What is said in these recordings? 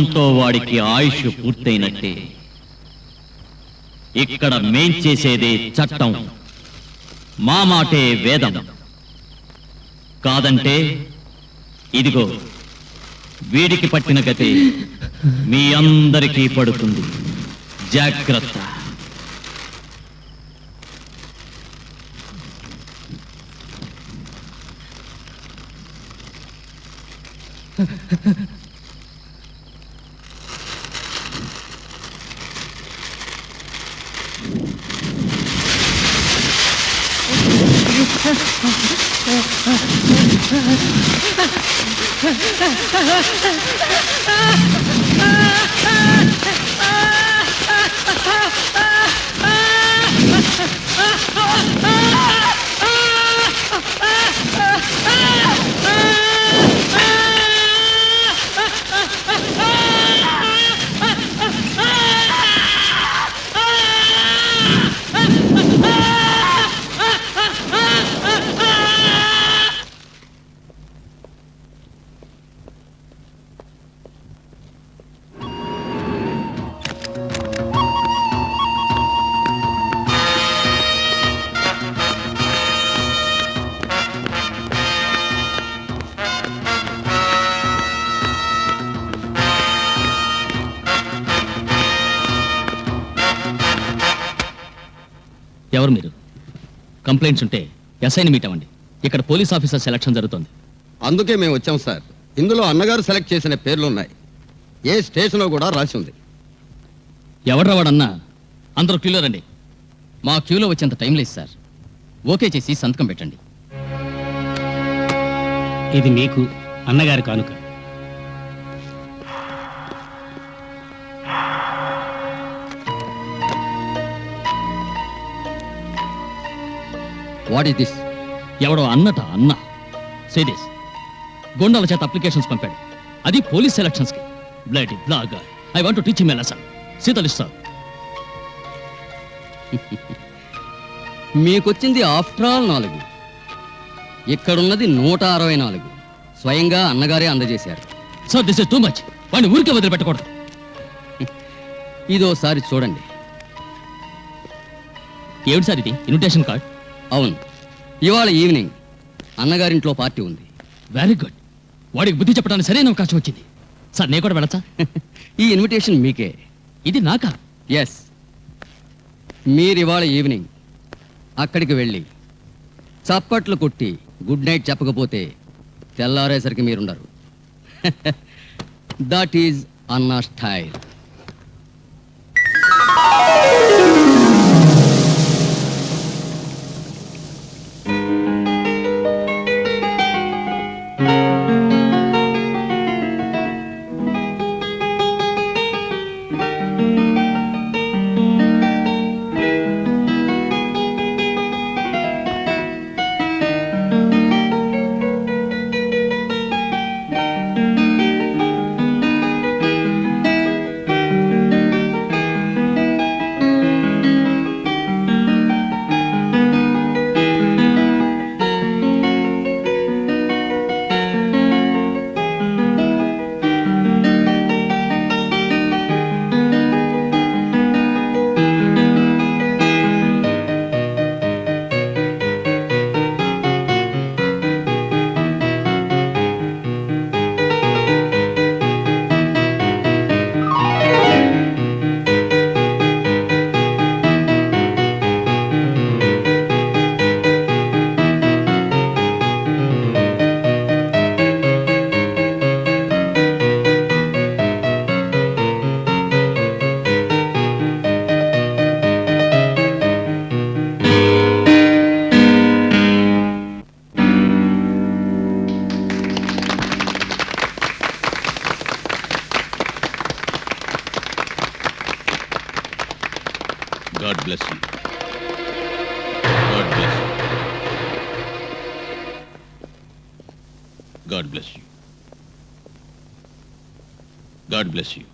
మరణంతో వాడికి ఆయుష్ పూర్తయినట్టే ఇక్కడ మేం చేసేదే చట్టం, మా మాటే వేదం. కాదంటే ఇదిగో వీడికి పట్టిన గతే మీ అందరికీ పడుతుంది. జాగ్రత్త. ఎవరు మీరు? కంప్లైంట్స్ ఉంటే ఎస్ఐని మీట్ అవ్వండి. ఇక్కడ పోలీస్ ఆఫీసర్ సెలక్షన్ జరుగుతుంది. అందుకే మేము వచ్చాం సార్. ఇందులో అన్నగారు సెలెక్ట్ చేసిన పేర్లు ఉన్నాయి. ఏ స్టేషన్లో కూడా రాసి ఉంది. ఎవడ్రా వాడన్నా? అందరూ క్యూలో రండి. మా క్యూలో వచ్చేంత టైం లేదు సార్. ఓకే చేసి సంతకం పెట్టండి. ఇది మీకు అన్నగారి కానుక. What is this? ఎవడో అన్నట అన్న సేదేస్ గోండాల చేత అప్లికేషన్స్ పంపాడు. అది పోలీస్ సెలక్షన్స్ కి. Bloody blackguard. I want to teach him a lesson. సీతలిస్తా. మీకొచ్చింది ఆఫ్టర్ ఆల్ 4. ఇక్కడున్నది 164. స్వయంగా అన్నగారే అందజేశారు. Sir this is too much. వాడిని ఊరికే వదిలిపెట్టకూడదు. ఇదోసారి చూడండి. ఏమిటి సార్ ఇది? Invitation card? అవును, ఇవాళ ఈవినింగ్ అన్నగారింట్లో పార్టీ ఉంది. Very good. వాడికి బుద్ధి చెప్పడానికి సరైన అవకాశం వచ్చింది. సార్ నేను కూడా వెళ్ళచ్చా? ఈ ఇన్విటేషన్ మీకే. ఇది నాకా? ఎస్. మీరు ఇవాళ ఈవినింగ్ అక్కడికి వెళ్ళి చప్పట్లు కొట్టి గుడ్ నైట్ చెప్పకపోతే తెల్లారేసరికి మీరుండరు. దట్ ఈజ్ అన్నా style. God bless you. God bless you. God bless you. God bless you.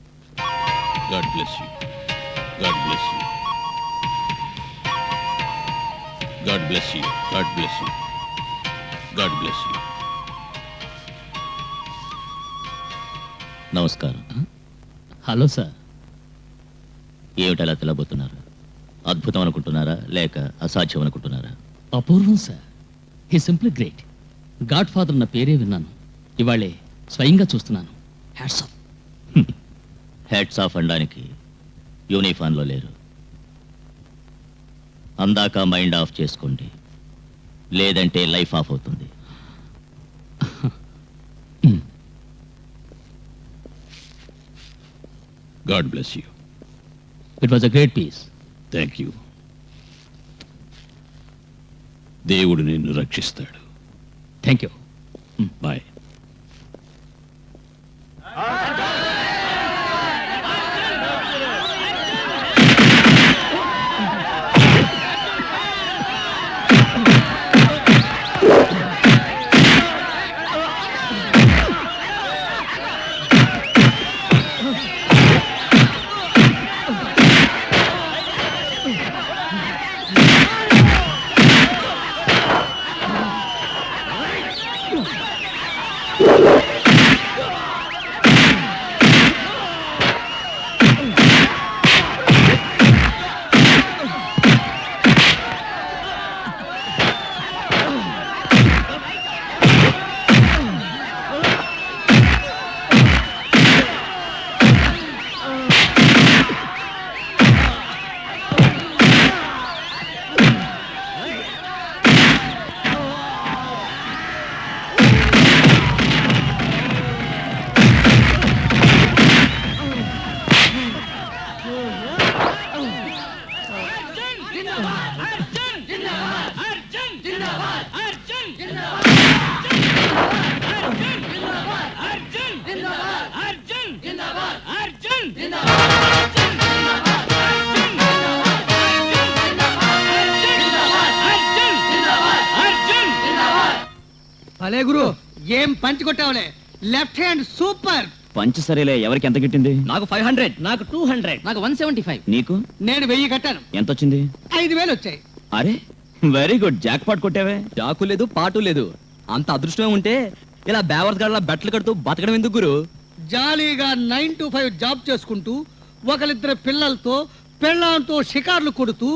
God bless you. God bless you. God bless you. God bless you. God bless you. నమస్కారం. Hello sir. ఏమిటలా తెలబోతున్నారు? అద్భుతం అనుకుంటున్నారా లేక అసాధ్యం అనుకుంటున్నారా? అపూర్వం సార్. He simply great. Godfather నా పేరే విన్నాను, ఇవాళే స్వయంగా చూస్తున్నాను. Hats off. హెడ్స్ ఆఫ్ అనడానికి యూనిఫామ్లో లేరు. అందాక మైండ్ ఆఫ్ చేసుకోండి, లేదంటే లైఫ్ ఆఫ్ అవుతుంది. God bless you. It was a great piece. Thank you. దేవుడు నిన్ను రక్షిస్తాడు. Thank you. బాయ్. భలే గురు, ఏం పంచి కొట్టావులే. Left hand super. పంచ్ సరేలే, ఎవరికి ఎంత గిట్టింది? నాకు 500. నాకు 200. నాకు 175. నీకు నేను 1000 కట్టాను. ఎంత వచ్చింది? 5000 వచ్చాయి. అరే వెరీ గుడ్, జాక్ పాట్ కొట్టావే. చాకు లేదు పాటు లేదు, అంత అదృష్టమే ఉంటే ఇలా బేవర్స్ గాడ్లా బట్టలు కడుతూ బతకడం ఎందుకు గురు? జాలీగా 9 to 5 జాబ్ చేసుకుంటూ ఒకరిద్దరు పిల్లలతో పెళ్ళాంతో షికార్లు కొడుతూ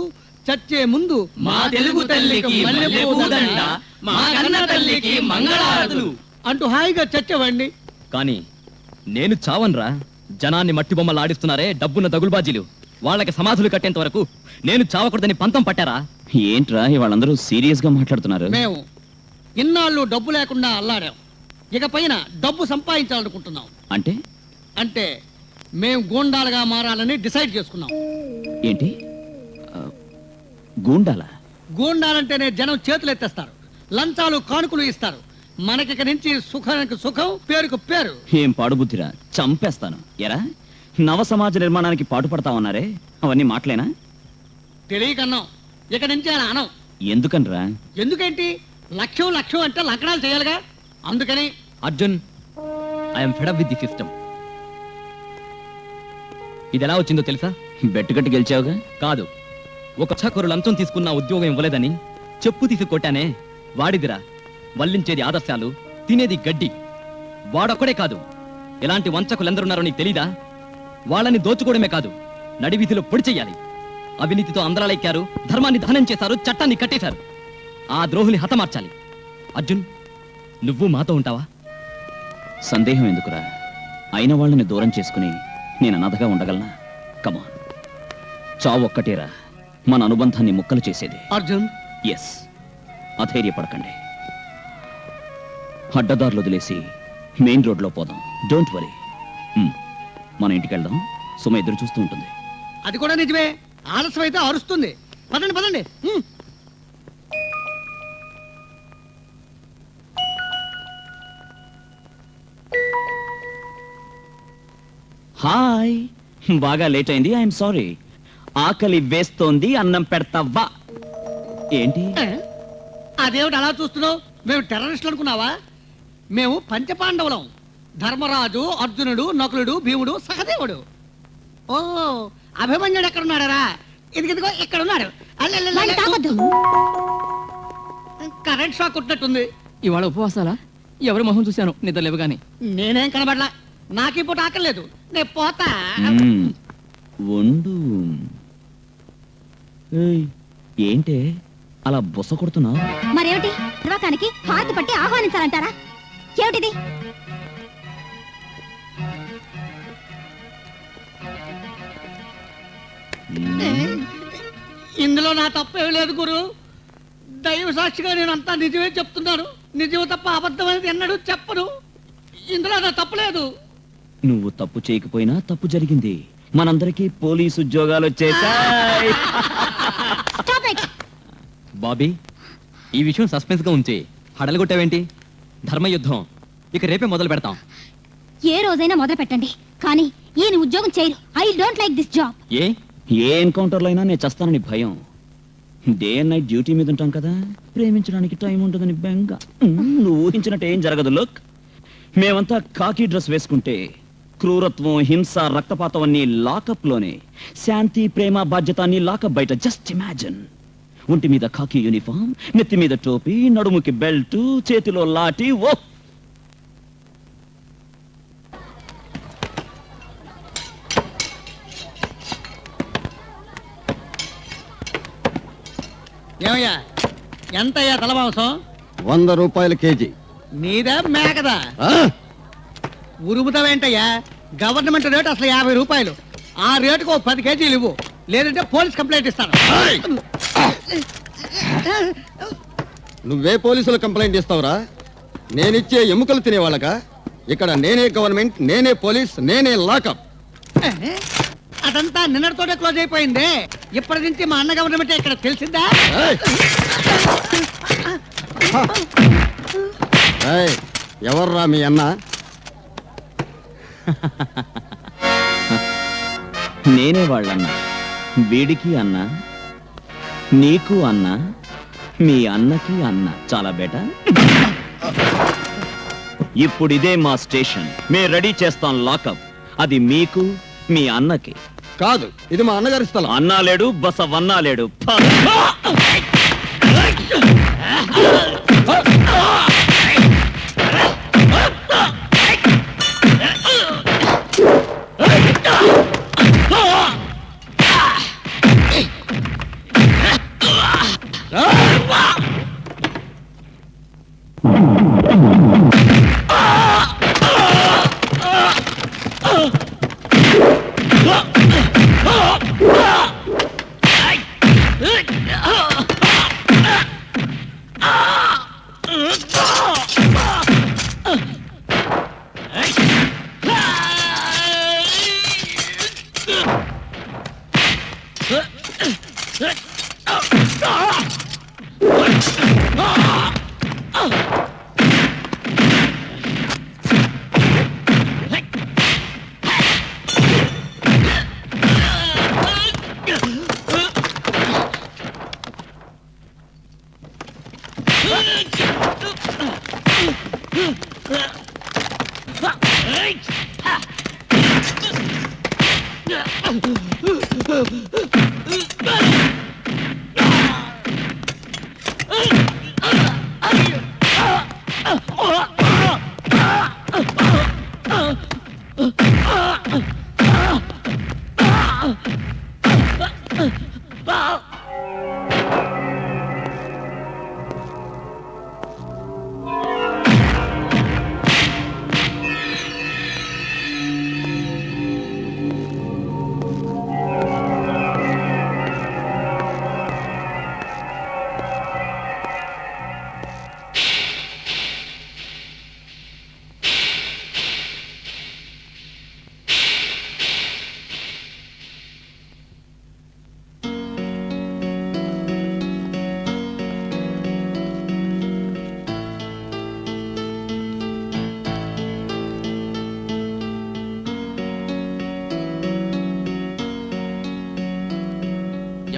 చచ్చే ముందు మా తెలుగు తల్లికి మల్లెపూదండ, మా కన్న తల్లికి మంగళహారతులు అంటూ హాయిగా చచ్చేవాడిని. కానీ నేను చావన్రా. జనాన్ని మట్టి బొమ్మలు ఆడిస్తున్నారే డబ్బున్న దగులుబాజీలు, వాళ్ళకి సమాధులు కట్టేంత వరకు నేను చావకూడదని పంతం పట్టారా? ఏంట్రా వాళ్ళందరూ సీరియస్ గా మాట్లాడుతున్నారు? మేము ఇన్నాళ్ళు డబ్బు లేకుండా అల్లాడాం, ఇక పైన డబ్బు సంపాదించాలనుకుంటున్నాం. అంటే అంటే మేము గూండాలుగా మారాలని డిసైడ్ చేసుకున్నాం. ఏంటి? గూండాలా? గూండాలంటేనే జనం చేతులు ఎత్తేస్తారు, లంచాలు కానుకలు ఇస్తారు. మనకిక నుంచి సుఖానికి సుఖం, పేరుకు పేరు. ఏం పాడుబుద్ధిరా, చంపేస్తాను. ఎరా నవ సమాజ నిర్మాణానికి పాటుపడతా ఉన్నారే, అవన్నీ మాటలేనా? తెలియకన్నాం, ఇక నుంచి అలా అనం. ఎందుకనరా? ఎందుకేంటి, లక్ష్యం లక్ష్యం అంటే లంకణాలు చేయాలిగా, అందుకని. Arjun, I'm fed up with the system. ఇది ఎలా వచ్చిందో తెలుసా? బెట్టు కట్టి గెలిచావుగా. కాదు, ఒక చక్కరు లంచం తీసుకున్న ఉద్యోగం ఇవ్వలేదని చెప్పు తీసి కొట్టానే, వాడిదిరా. వల్లించేది ఆదర్శాలు, తినేది గడ్డి. వాడొక్కడే కాదు, ఇలాంటి వంచకులెందరున్నారో నీకు తెలీదా? వాళ్ళని దోచుకోవడమే కాదు, నడివీధిలో పొడి చెయ్యాలి. అవినీతితో అందరాలెక్కారు, ధర్మాన్ని దహనం చేశారు, చట్టాన్ని కట్టేశారు. ఆ ద్రోహుని హతమార్చాలి. అర్జున్, నువ్వు మాతో ఉంటావా? సందేహం ఎందుకురా? అయిన వాళ్ళని దూరం చేసుకుని నేను అనాథగా ఉండగలనా? కమాన్, చావు ఒక్కటేరా మన అనుబంధాన్ని ముక్కలు చేసేది. అర్జున్, ఎస్, అధైర్యపడకండి. అడ్డదారులు వదిలేసి మెయిన్ రోడ్లో పోదాం. Don't worry. మన ఇంటికి వెళ్దాం. సుమ ఎదురు చూస్తూ ఉంటుంది. అది కూడా నిజమే. ఆలస్యం అయితే అరుస్తుంది. పదండి పదండి. హాయ్, బాగా లేట్ అయింది. I'm sorry. ఆకలి వేస్తోంది, అన్నం పెడతావా? ఏంటి? అదేమిటి అలా చూస్తున్నావు? మేము టెర్రరిస్టులు అనుకున్నావా? మేము పంచపాండవులం. ధర్మరాజు, అర్జునుడు, నకులుడు, భీముడు, సహదేవుడు. ఓ, అభిమన్యుడు ఎక్కడున్నాడరా? ఇదిగో ఇక్కడ ఉన్నాడు. కరెంట్ షాక్ కొట్టినట్టుంది. ఇవాళ ఉపవాసాలా? ఎవరి మొహం చూశాను నిద్ర లేవగానే. నేనేం కనబడలా. నాకు ఇప్పుడు ఆకలేదు నేను పోతా మ్మ్. వండు ఏయ్, ఏంటే అలా బుస కొడుతున్నావు? మరేమిటి లోకానికి హారతి పట్టి ఆహ్వానించాలంటారా? ఏమిటిది? ఇందులో నా తప్పేం లేదు గురు. దైవ సాక్షిగా నేను అంతా నిజమే చెప్తున్నాను. నిజమే తప్ప అబద్ధం అనేది ఎన్నడూ చెప్పను. ఇందులో నా తప్పలేదు. నువ్వు తప్పు చేయకపోయినా తప్పు జరిగింది. మనందరికీ పోలీసు ఉద్యోగాలు వచ్చేసాయి. Stop it! బాబీ, ఈ విషయం సస్పెన్స్ గా ఉంచి హడలగొట్టావేంటి? ధర్మయుద్ధం ఇక రేపే మొదలు పెడతాం. ఏ రోజైనా మొదలు పెట్టండి, కానీ ఈయన ఉద్యోగం చేయరు. I don't like this job. ఏ ఎన్కౌంటర్లో అయినా నేను చస్తానని భయం. డే అండ్ నైట్ డ్యూటీ మీద ఉంటాం కదా, ప్రేమించడానికి టైం ఉంటుందని బెంగ. నువ్వు ఊహించినట్టు ఏం జరగదు. లుక్, మేమంతా కాకి డ్రెస్ వేసుకుంటే క్రూరత్వం, హింస, రక్తపాతం అన్ని లాకప్ లోనే. శాంతి, ప్రేమ, బాధ్యత అన్ని లాకప్ బయట. Just imagine. ఒంటి మీద కాకి యూనిఫామ్, నెత్తి మీద టోపీ, నడుముకి బెల్ట్, చేతిలో లాఠీ. ఓ ఏమయ్యా, ఎంతయ్యా తలమాంసం? 100 రూపాయలు కేజీ. నీదా మేకదా? ఆ? ఉరుముతావేంటయ్యా? గవర్నమెంట్ రేట్ అసలు 50 రూపాయలు. ఆ రేటుకు 10 కేజీలు ఇవ్వు, లేదంటే పోలీస్ కంప్లైంట్ ఇస్తాను. నువ్వే పోలీసులు కంప్లైంట్ ఇస్తావురా? నేనిచ్చే ఎముకలు తినేవాళ్ళక? ఇక్కడ నేనే గవర్నమెంట్, నేనే పోలీస్, నేనే లాకప్. అదంతా నిన్నటితోనే క్లోజ్ అయిపోయింది. ఇప్పటి నుంచి మా అన్న గవర్నమెంట్ ఇక్కడ తెలిసిందా? ఎవర్రా మీ అన్న? నేనే వాళ్ళన్నా. వీడికి అన్న, నీకు అన్న, మీ అన్నకి అన్న. చాలా బేటా. ఇప్పుడు ఇదే మా స్టేషన్. మేము రెడీ చేస్తాం లాకప్. అది మీకు, మీ అన్నకి కాదు, ఇది మా అన్నగారి స్థలం. అన్నా లేడు, బసవన్నా లేడు.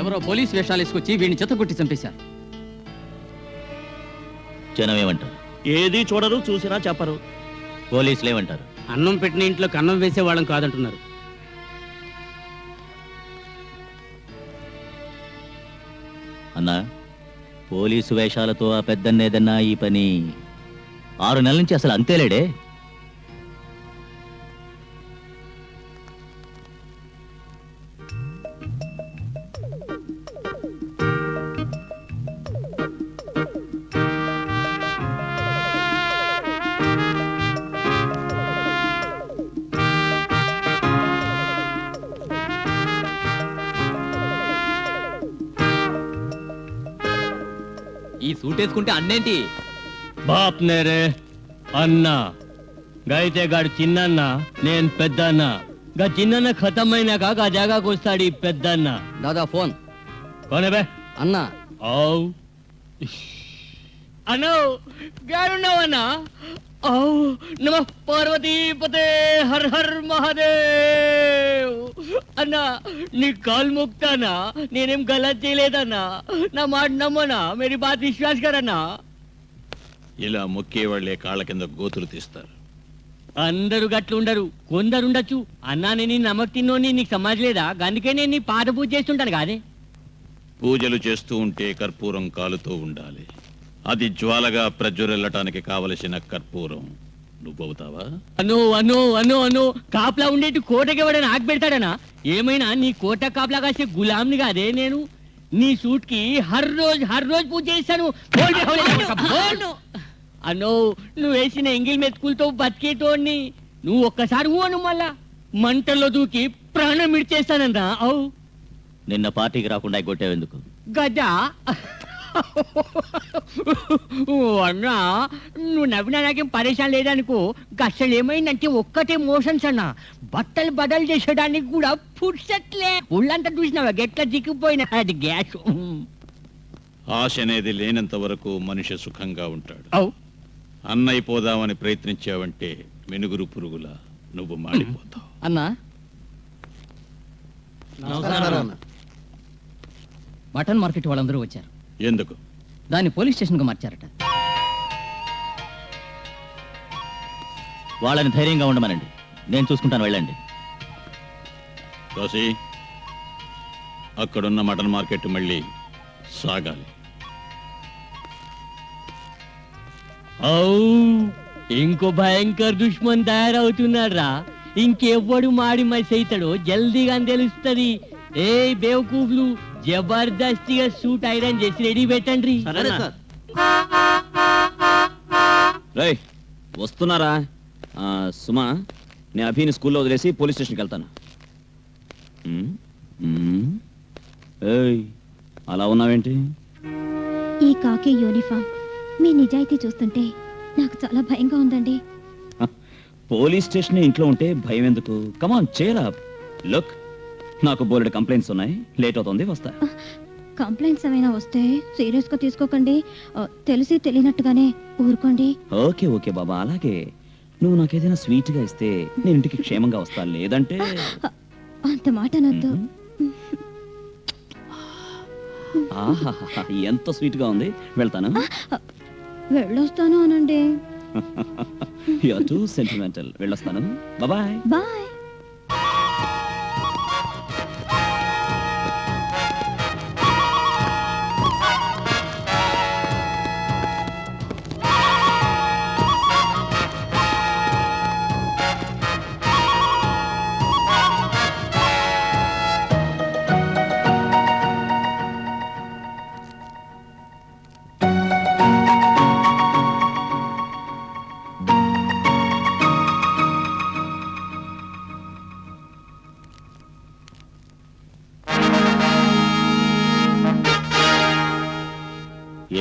ఎవరో పోలీస్ వేషాలు వేసుకొచ్చి వీడిని చెత్తగొట్టి చంపేశారు. జనం ఏమంటారు? ఏది చూడరు, చూసినా చెప్పరు. పోలీసులు ఏమంటారు? అన్నం పెట్టిన ఇంట్లో కన్నం వేసే వాళ్ళం కాదంటున్నారు. అన్నా, పోలీసు వేషాలతో ఆ పెద్దన్నేదన్నా ఈ పని 6 నెలల నుంచి అసలు అంతేలేడే. సూట్ వేసుకుంటే అన్నేంటి? బాప్ నేరే అన్న గైతే గాడు చిన్నన్న నేను పెద్దన్న గా చిన్నన్న ఖతమైనాక గా జాగాకు వస్తాడు ఈ పెద్దన్న. దాదా ఫోన్. కొనబే అన్నా ఔ అన్నో గాడున్నావన్నా? ఔ నమ పార్వతీపతే హర్ హర్ మహాదేవ్. అన్నా నీ కాల్ ముక్తానా, నేనేం గలత్ చేయలేదన్నా, నా మాట నమ్మనా, మేరీ బాత్ విశ్వాస్ కరన్నా. ఇలా మొక్కే వాళ్ళే కాళ్ళ కింద గోతులు తీస్తారు. అందరూ గట్లుండరు, కొందరుండొచ్చు. అన్నా నేను నమ్మక తిన్నోని నీకు సమాజ్ లేదా? అందుకే నేను నీ పాద పూజ చేస్తుంటాను కాదే. పూజలు చేస్తూ ఉంటే కర్పూరం కాలుతూ ఉండాలి. అది జ్వాలగా ప్రజ్వరెల్లటానికి కావలసిన కర్పూరం నువ్వవుతావా? అను అను అను అను కాపలా ఉండేటి కోటకి ఎవడైనా ఆగి పెడతాడనా? ఏమైనా నీ కోట కాపలా కాసే గులాంని కాదే నేను. నీ సూట్ కి హర్ రోజు పూజ చేస్తాను. అన్నో నువ్వు వేసిన ఎంగిల్ మెతుకులతో బతికేటోడిని. నువ్వు ఒక్కసారి అను మళ్ళా మంటల్లో దూకి ప్రాణం విడిచేస్తానన్నా. అవు నిన్న పార్టీకి రాకుండా కొట్టేవెందుకు? గదా అన్నా నువ్వు నవ్వినా నాకేం పరేషాన్ లేదనుకో. అసలు ఏమైందంటే ఒక్కటే మోషన్స్ అన్నా, బట్టలు బదలు చేసేయడానికి కూడా పుడ్సట్లే. ఒళ్ళంతా చూసినావా గెట్ల దిక్కుపోయినా అది గ్యాస్. ఆశ అనేది లేనంత వరకు మనిషి సుఖంగా ఉంటాడు. అవు అన్నైపోదామని ప్రయత్నించావంటే మెనుగురు పురుగులా నువ్వు మాడిపోతావు. అన్నా మటన్ మార్కెట్ వాళ్ళందరూ వచ్చారు. ఎందుకు? దాన్ని పోలీస్ స్టేషన్ కు మార్చారట. వాళ్ళని ధైర్యంగా ఉండమనండి, నేను చూసుకుంటాను, వెళ్ళండి. కాశీ, అక్కడున్న మటన్ మార్కెట్ మళ్ళీ సాగాలి. అవు ఇంకో భయంకర దుష్మన్ తయారవుతున్నాడు రా. ఇంకెవ్వడు మాడి మసి అవుతాడో జల్దీగా తెలుస్తుంది. ఏ బేవకూఫ్లు జబర్దస్తిగా సూట్ ఐరన్ చేసి రెడీ పెట్టండి. రేయ్ వస్తున్నారా? సుమా, నేను అభిని స్కూల్లో వదిలేసి పోలీస్ స్టేషన్కి వెళ్తాను. ఏయ్ అలా ఉన్నావేంటి? ఈ కాకి యూనిఫామ్, మీ నిజాయితీ చూస్తుంటే నాకు చాలా భయంగా ఉందండి. పోలీస్ స్టేషన్ ఇంట్లో ఉంటే భయం ఎందుకు? కమాన్ చేర్ అప్. లుక్, నాకు బోలెడు కంప్లైంట్స్ ఉన్నాయి, లేట్ అవుతుంది, వస్తా. కంప్లైంట్స్ ఏమైనా వస్తే సీరియస్ గా తీసుకోకండి. తెలిసి తెలియనట్టుగానే ఊరుకోండి. ఓకే ఓకే బాబా, అలాగే. నువ్వు నాకేదైనా స్వీట్ గా ఇస్తే నేను ఇంటికి క్షేమంగా వస్తాను, లేదంటే అంత మాట అనొద్దు. ఆహాహా, ఎంత స్వీట్ గా ఉంది. వెళ్తాను. వెళ్ళొస్తాను అనండి. You are too sentimental. వెళ్ళొస్తాను. Bye bye.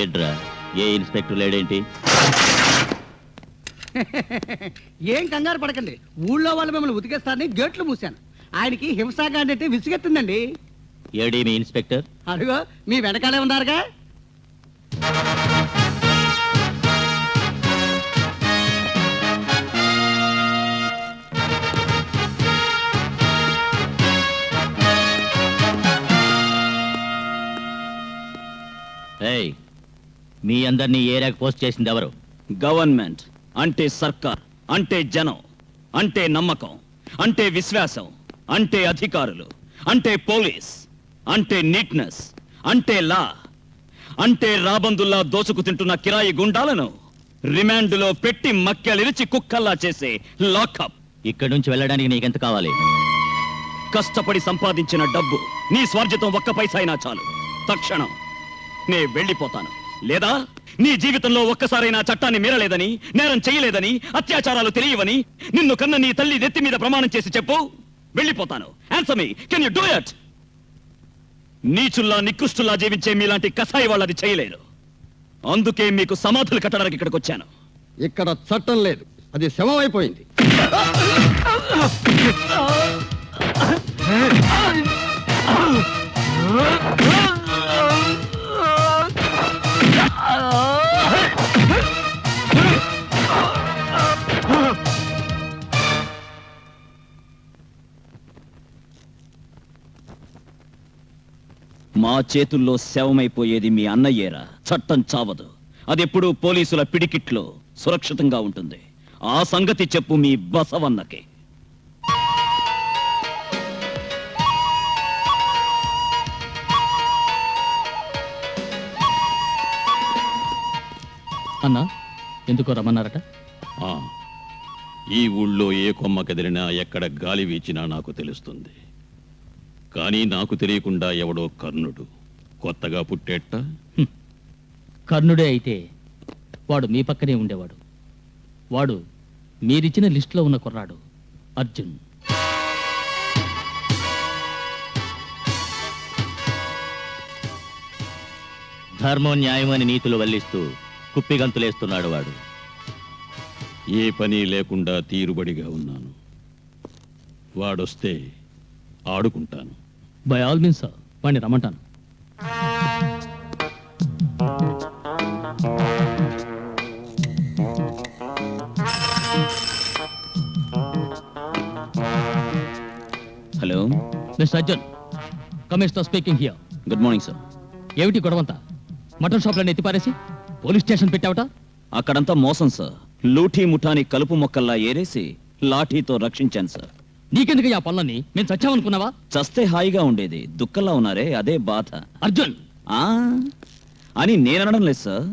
ఏడ్రా, ఏ ఇన్స్పెక్టర్ లేడేంటి? ఏం కంగారు పడకండి, ఊళ్ళో వాళ్ళు మిమ్మల్ని ఉతికేస్తారని గేట్లు మూసాను. ఆయనకి హింసాగాండి అంటే విసిగెత్తుందండి. ఏడీ మీ ఇన్స్పెక్టర్? అడుగో మీ వెనకాలే ఉన్నారుగా. ఏయ్, మీ అందరినీ ఏరియాకి పోస్ట్ చేసింది ఎవరు? గవర్నమెంట్ అంటే సర్కార్, అంటే జనం, అంటే నమ్మకం, అంటే విశ్వాసం, అంటే అధికారులు, అంటే పోలీస్, అంటే నీట్నెస్, అంటే లా, అంటే రాబందుల్లా దోచుకు తింటున్న కిరాయి గుండాలను రిమాండ్లో పెట్టి మక్కెలిరిచి కుక్కల్లా చేసే లాకప్. ఇక్కడి నుంచి వెళ్ళడానికి నీకెంత కావాలి? కష్టపడి సంపాదించిన డబ్బు నీ స్వార్జితం ఒక్క పైసా అయినా చాలు. తక్షణం నే వెళ్ళిపోతాను. లేదా నీ జీవితంలో ఒక్కసారైనా చట్టాన్ని మీరలేదని, నేరం చేయలేదని, అత్యాచారాలు తెలియవని నిన్ను కన్న నీ తల్లి నెత్తి మీద ప్రమాణం చేసి చెప్పు. వెళ్ళిపోతాను. Answer me. Can you do it? నీచుల్లా నికృష్టుల్లా జీవించే మీలాంటి కసాయి వాళ్ళది చేయలేరు. అందుకే మీకు సమాధులు కట్టడానికి ఇక్కడికి వచ్చాను. ఇక్కడ చట్టం లేదు, అది శవం అయిపోయింది. మా చేతుల్లో శవమైపోయేది మీ అన్నయ్యేరా. చట్టం చావదు, అదెప్పుడూ పోలీసుల పిడికిట్లో సురక్షితంగా ఉంటుంది. ఆ సంగతి చెప్పు మీ బసవన్నకి. అన్నా ఎందుకో రమ్మన్నారట? ఆ, ఈ ఊళ్ళో ఏ కొమ్మ కదిలినా ఎక్కడ గాలి వీచినా నాకు తెలుస్తుంది. కానీ నాకు తెలియకుండా ఎవడో కర్ణుడు కొత్తగా పుట్టేట. కర్ణుడే అయితే వాడు మీ పక్కనే ఉండేవాడు. వాడు మీరిచ్చిన లిస్టులో ఉన్న కుర్రాడు అర్జున్. ధర్మం న్యాయం అని నీతులు వల్లిస్తూ కుప్పిగంతులేస్తున్నాడు వాడు. ఏ పని లేకుండా తీరుబడిగా ఉన్నాను. వాడొస్తే ఆడుకుంటాను. బై ఆల్ మీన్స్ సార్, వాడిని రమ్మంటాను. Hello, mister Arjun, commissioner speaking here. Good morning sir. ఏమిటి గొడవంతా? మటన్ షాప్లను ఎత్తిపారేసి పోలీస్ స్టేషన్ పెట్టావట? అక్కడంతా మోసం సార్. లూఠీ ముఠాని కలుపు మొక్కల్లా ఏరేసి లాఠీతో రక్షించాను సార్. నీకెందుకు ఆ పనులన్నీ? మేము చచ్చామనుకున్నావా? చస్తే హాయిగా ఉండేది, దుఃఖంలా ఉన్నారే అదే బాధ. అర్జున్ ఆ అని నేననడం లేదు సార్,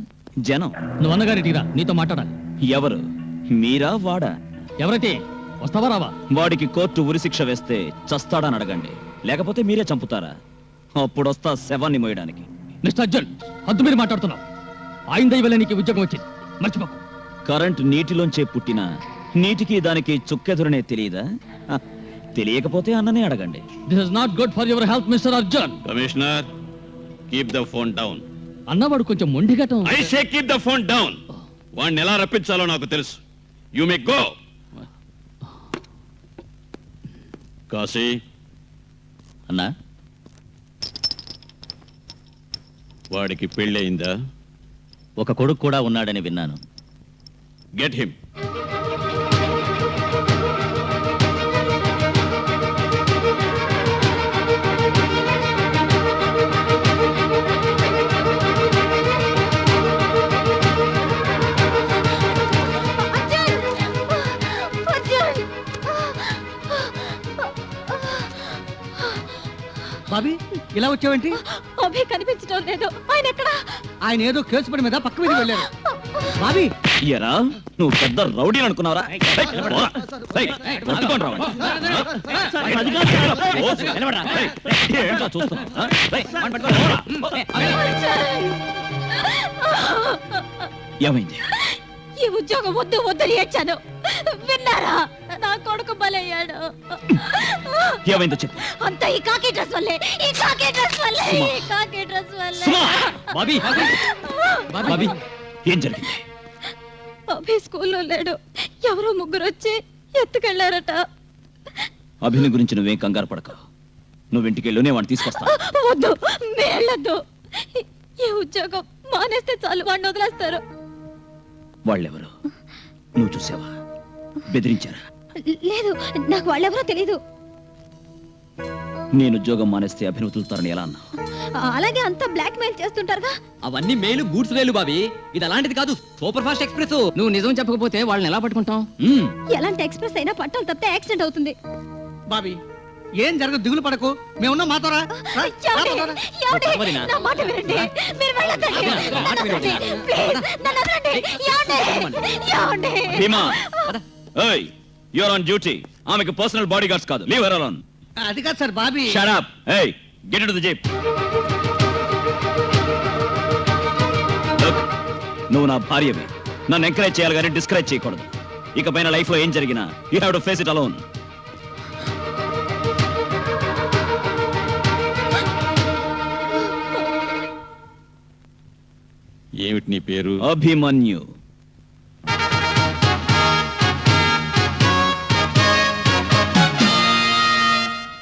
జనం. నువ్వు అన్నగారింటికి రా, నీతో మాట్లాడాలి. ఎవరు, మీరా వాడా? ఎవరైతే వస్తావా రావా? వాడికి కోర్టు ఉరిశిక్ష వేస్తే చస్తాడని అడగండి, లేకపోతే మీరే చంపుతారా? అప్పుడొస్తా శవాన్ని మోయడానికి. మిస్టర్ అర్జున్, హద్దు మీరు మాట్లాడుతున్నావు. ఆయన దయవల్ల నీకు ఉద్యోగం వచ్చింది, మర్చిపోకు. కరెంట్ నీటిలోంచే పుట్టిన నీటికి దానికి చుక్కెదురనే తెలియదా? హ, తెలియకపోతే అన్ననే అడగండి. This is not good for your health mister Arjun. Commissioner, keep the phone down. అన్నవాడు కొంచెం మొండిఘటం. I say keep the phone down. వాడిని ఎలా రప్పించాలో నాకు తెలుసు. You may go. కాశీ, అన్నా, వాడికి పెళ్ళయిందా? ఒక కొడుకు కూడా ఉన్నాడని విన్నాను. Get him. బాబీ, ఇలా వచ్చావేంటి? అభి కనిపించడం లేదు. ఆయన ఎక్కడ? ఆయన ఏదో కేసు పని మీద పక్క మీద వెళ్ళారు. బాబీ, ఎరా నువ్వు పెద్ద రౌడీ అనుకున్నావరా? ఏయ్, పోరా. ఏయ్, పట్టుకొని రావండి. ఏయ్, ఏంట్రా చూస్తున్నావ్? ఆ? ఏయ్, వాడిని పట్టుకొని పోరా. ఏమైంది? ఈ ఉద్యోగం వద్దు వద్దని ఏడ్చాను, విన్నారా? నా కొడుకు బలయ్యాడు. ఏమైందో చెప్పు. అంత ఈ కాకి డ్రెస్ వల్లే, ఈ కాకి డ్రెస్ వల్లే, ఈ కాకి డ్రెస్ వల్లే. సుమా! బాబీ, బాబీ, ఏం జరిగింది? అభి స్కూల్లో లేడు. ఎవరో ముగ్గురు వచ్చి ఎత్తుకెళ్లారట. అభిని గురించి నువ్వేం కంగారు పడక. నువ్వు ఇంటికి వెళ్ళునే వాడిని తీసుకొస్తా. వద్దు, వెళ్ళొద్దు. ఈ ఉద్యోగం మానేస్తే చాలు, వాడిని వదిలేస్తారు. వాళ్ళెవరు నువ్వు చూసావా? బెదిరించారా? లేదు, నాకు వాళ్ళెవరో తెలీదు. నేను ఉద్యోగం మానేస్తే అభిని వదులుతారని ఎలా అన్నా? అలాగే అంతా బ్లాక్ మెయిల్ చేస్తుంటారుగా. అవన్నీ మేలు గూడ్స్ రైలు బాబీ, ఇది అలాంటిది కాదు, సూపర్ ఫాస్ట్ ఎక్స్ప్రెస్. నువ్వు నిజం చెప్పకపోతే వాళ్ళని ఎలా పట్టుకుంటాం? ఎలాంటి ఎక్స్ప్రెస్ అయినా పట్టాలు తప్పితే యాక్సిడెంట్ అవుతుంది. బాబీ, ఏం జరగదు, దిగులు పడకు. మేమున్నా మాతోరా. ఏమండి? ఏమండి? నా మాట వినండి. మీరు వెళ్ళొద్దండి. నన్ను వదలండి. ప్లీజ్, నన్ను వదలండి. ఏమండి? ఏమండి? భీమా, ఏయ్, యు ఆర్ ఆన్ డ్యూటీ. ఆమెకు పర్సనల్ బాడీ గార్డ్స్ కాదు. Leave her alone. అది కాదు సార్ బాబీ. Shut up. ఏయ్, get into the jeep. Look, నువ్వు నా భార్యవి. నన్ను ఎంకరేజ్ చేయాలి కానీ డిస్కరేజ్ చేయకూడదు. ఇకపైన లైఫ్ లో ఏం జరిగినా you have to face it alone. ఏమిటి నీ పేరు? అభిమన్యు.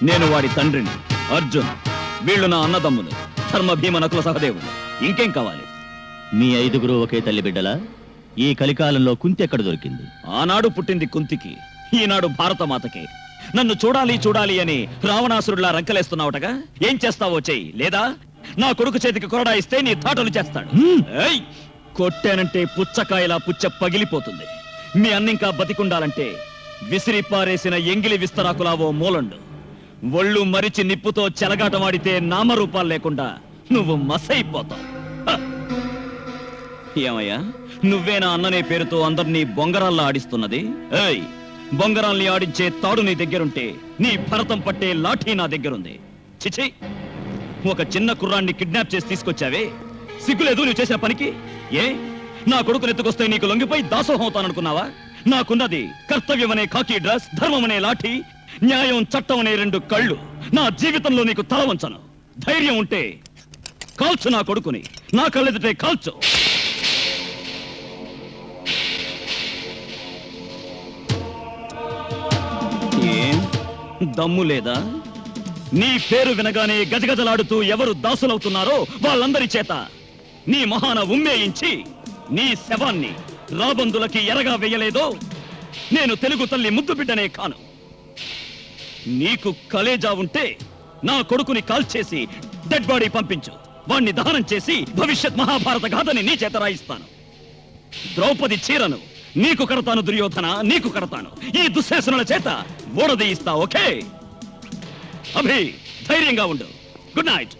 నేను వాడి తండ్రిని అర్జున్. వీళ్ళు నా అన్నదమ్ములు, ధర్మ భీమ నకుల సహదేవులు. ఇంకేం కావాలి? మీ ఐదుగురు ఒకే తల్లి బిడ్డలా? ఈ కలికాలంలో కుంతి ఎక్కడ దొరికింది? ఆనాడు పుట్టింది కుంతికి, ఈనాడు భారతమాతకి. నన్ను చూడాలి చూడాలి అని రావణాసురుడిలా రంకలేస్తున్నావుటగా. ఏం చేస్తావో చెయ్యి, లేదా నా కొడుకు చేతికి కొరడా ఇస్తే నీ తాటలు చేస్తాడు. ఏయ్! కొట్టానంటే పుచ్చకాయలా పుచ్చ పగిలిపోతుంది. మీ అన్నింకా బతికుండాలంటే విసిరి పారేసిన ఎంగిలి విస్తరాకులా ఓ మూలండు. ఒళ్ళు మరిచి నిప్పుతో చెలగాటమాడితే నామరూపాలు లేకుండా నువ్వు మసైపోతావు. హ! ఏమయ్యా, నువ్వే నా అన్ననే పేరుతో అందరినీ బొంగరాల్లో ఆడిస్తున్నది? ఏయ్, బొంగరాల్ని ఆడించే తాడు నీ దగ్గరుంటే నీ భరతం పట్టే లాఠీ నా దగ్గరుంది. చిచి, ఒక చిన్న కుర్రాన్ని కిడ్నాప్ చేసి తీసుకొచ్చావే, సిగ్గులేదు నువ్వు చేసిన పనికి? ఏ, నా కొడుకుని ఎత్తుకొస్తే నీకు లొంగిపోయి దాసోహం అవుతాననుకున్నావా? నాకున్నది కర్తవ్యం అనే కాకి డ్రెస్, ధర్మం అనే లాఠీ, న్యాయం చట్టం అనే 2 కళ్ళు. నా జీవితంలో నీకు తల వంచను. ధైర్యం ఉంటే కాల్చు నా కొడుకుని, నా కళ్ళెదుటే కాల్చు. ఏం దమ్ము లేదా? నీ పేరు వినగానే గజగజలాడుతూ ఎవరు దాసులవుతున్నారో వాళ్ళందరి చేత నీ మహాన ఉమ్మేయించి నీ శవాన్ని రాబందులకి ఎరగా వేయలేదో నేను తెలుగు తల్లి ముద్దు బిడ్డనే కాను. నీకు కలేజా ఉంటే నా కొడుకుని కాల్చేసి డెడ్ బాడీ పంపించు. వాణ్ణి దహనం చేసి భవిష్యత్ మహాభారత గాథని నీ చేత రాయిస్తాను. ద్రౌపది చీరను నీకు కడతాను దుర్యోధన, నీకు కడతాను. ఈ దుశ్శాసనుల చేత ఓడదీయిస్తా. ఓకే అభి, ధైర్యంగా ఉండు. Good night.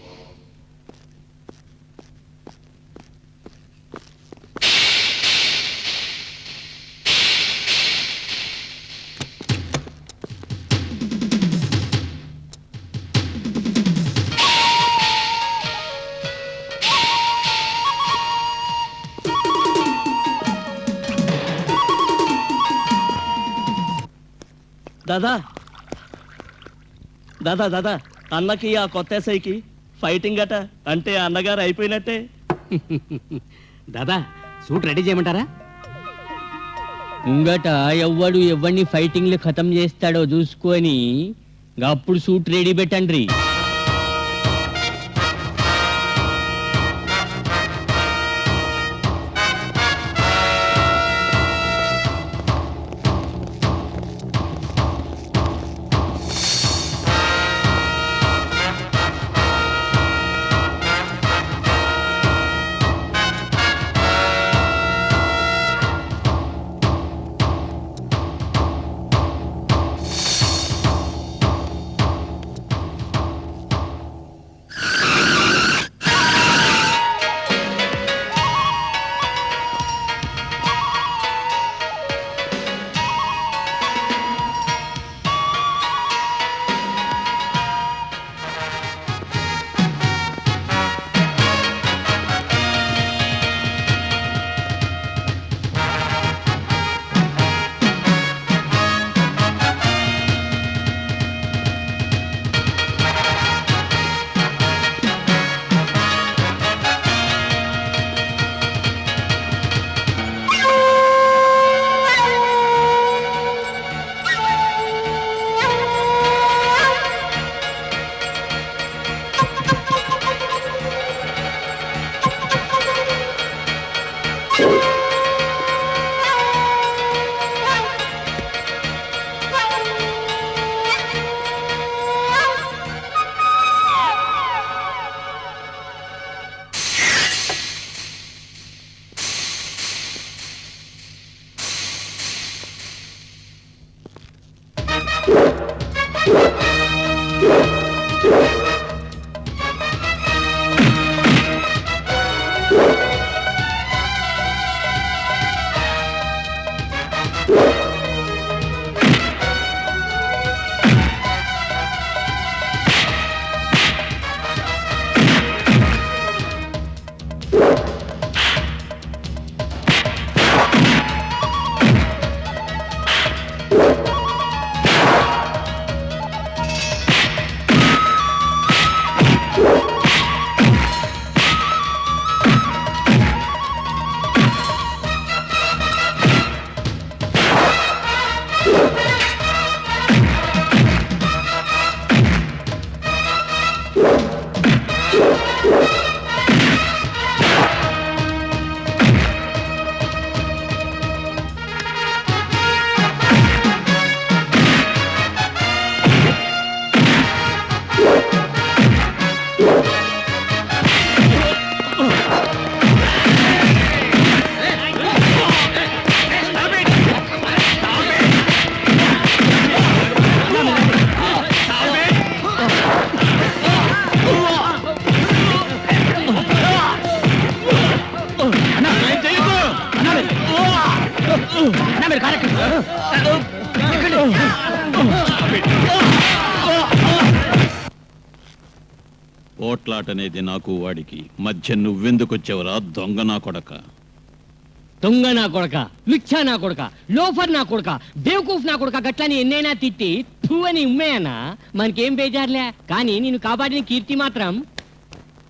దాదా దాదా దాదా అన్నకి ఆ కొత్త ఎస్ఐకి ఫైటింగ్ అట, అంటే అన్నగారు అయిపోయినట్టే. దాదా సూట్ రెడీ చేయమంటారా? ముంగట ఎవ్వడు ఎవరిని ఫైటింగ్లు ఖతం చేస్తాడో చూసుకొని అప్పుడు సూట్ రెడీ పెట్టండి. పోట్లాటనేది నాకు వాడికి మధ్య నువ్వెందుకొచ్చావురా దొంగ నా కొడక? దొంగ నా కొడక, లుచ్చా నా కొడక, లోఫర్ నా కొడక, బేవకూఫ్ నా కొడక గట్లని ఎన్నైనా తిట్టి తూ అని ఉమ్మేయన్నా మనకేం బేజారులే. కానీ నేను కాపాడిన కీర్తి మాత్రం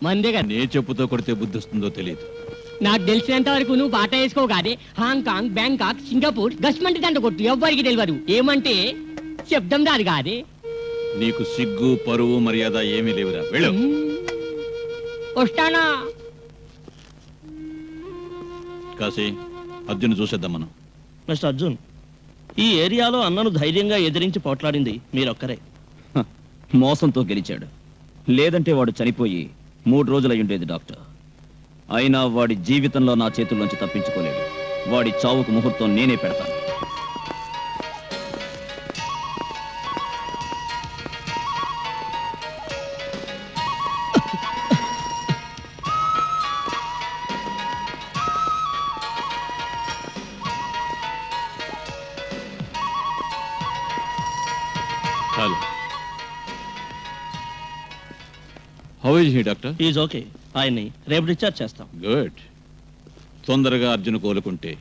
మందేగా. నే చెప్పుతో కొడితే బుద్ధిస్తుందో తెలియదు. నాకు తెలిసినంత వరకు నువ్వు బాట వేసుకో కాదే. హాంకాంగ్, బ్యాంకాక్, సింగపూర్ గస్మంటి దంట కొట్టు, ఎవ్వరికి తెలియదు. ఏమంటే శబ్దం రాదు కాదే. నీకు సిగ్గు పరువు మర్యాద ఏమీ లేవురా, వెళ్ళు. వస్తానా? కాశీ, అర్జున్ చూసేద్దాం మనం. మిస్టర్ అర్జున్, ఈ ఏరియాలో అన్నను ధైర్యంగా ఎదిరించి పోట్లాడింది మీరొక్కరే. మోసంతో గెలిచాడు. లేదంటే వాడు చనిపోయి 3 రోజులయ్యుండేది డాక్టర్. అయినా వాడి జీవితంలో నా చేతుల్లోంచి తప్పించుకోలేడు. వాడి చావుకు ముహూర్తం నేనే పెడతాను. Hello, how is he doctor? Is okay. ఆయన్ని రేపు డిశ్చార్జ్ చేస్తాం. గుడ్. తొందరగా అర్జున్ కోలుకుంటే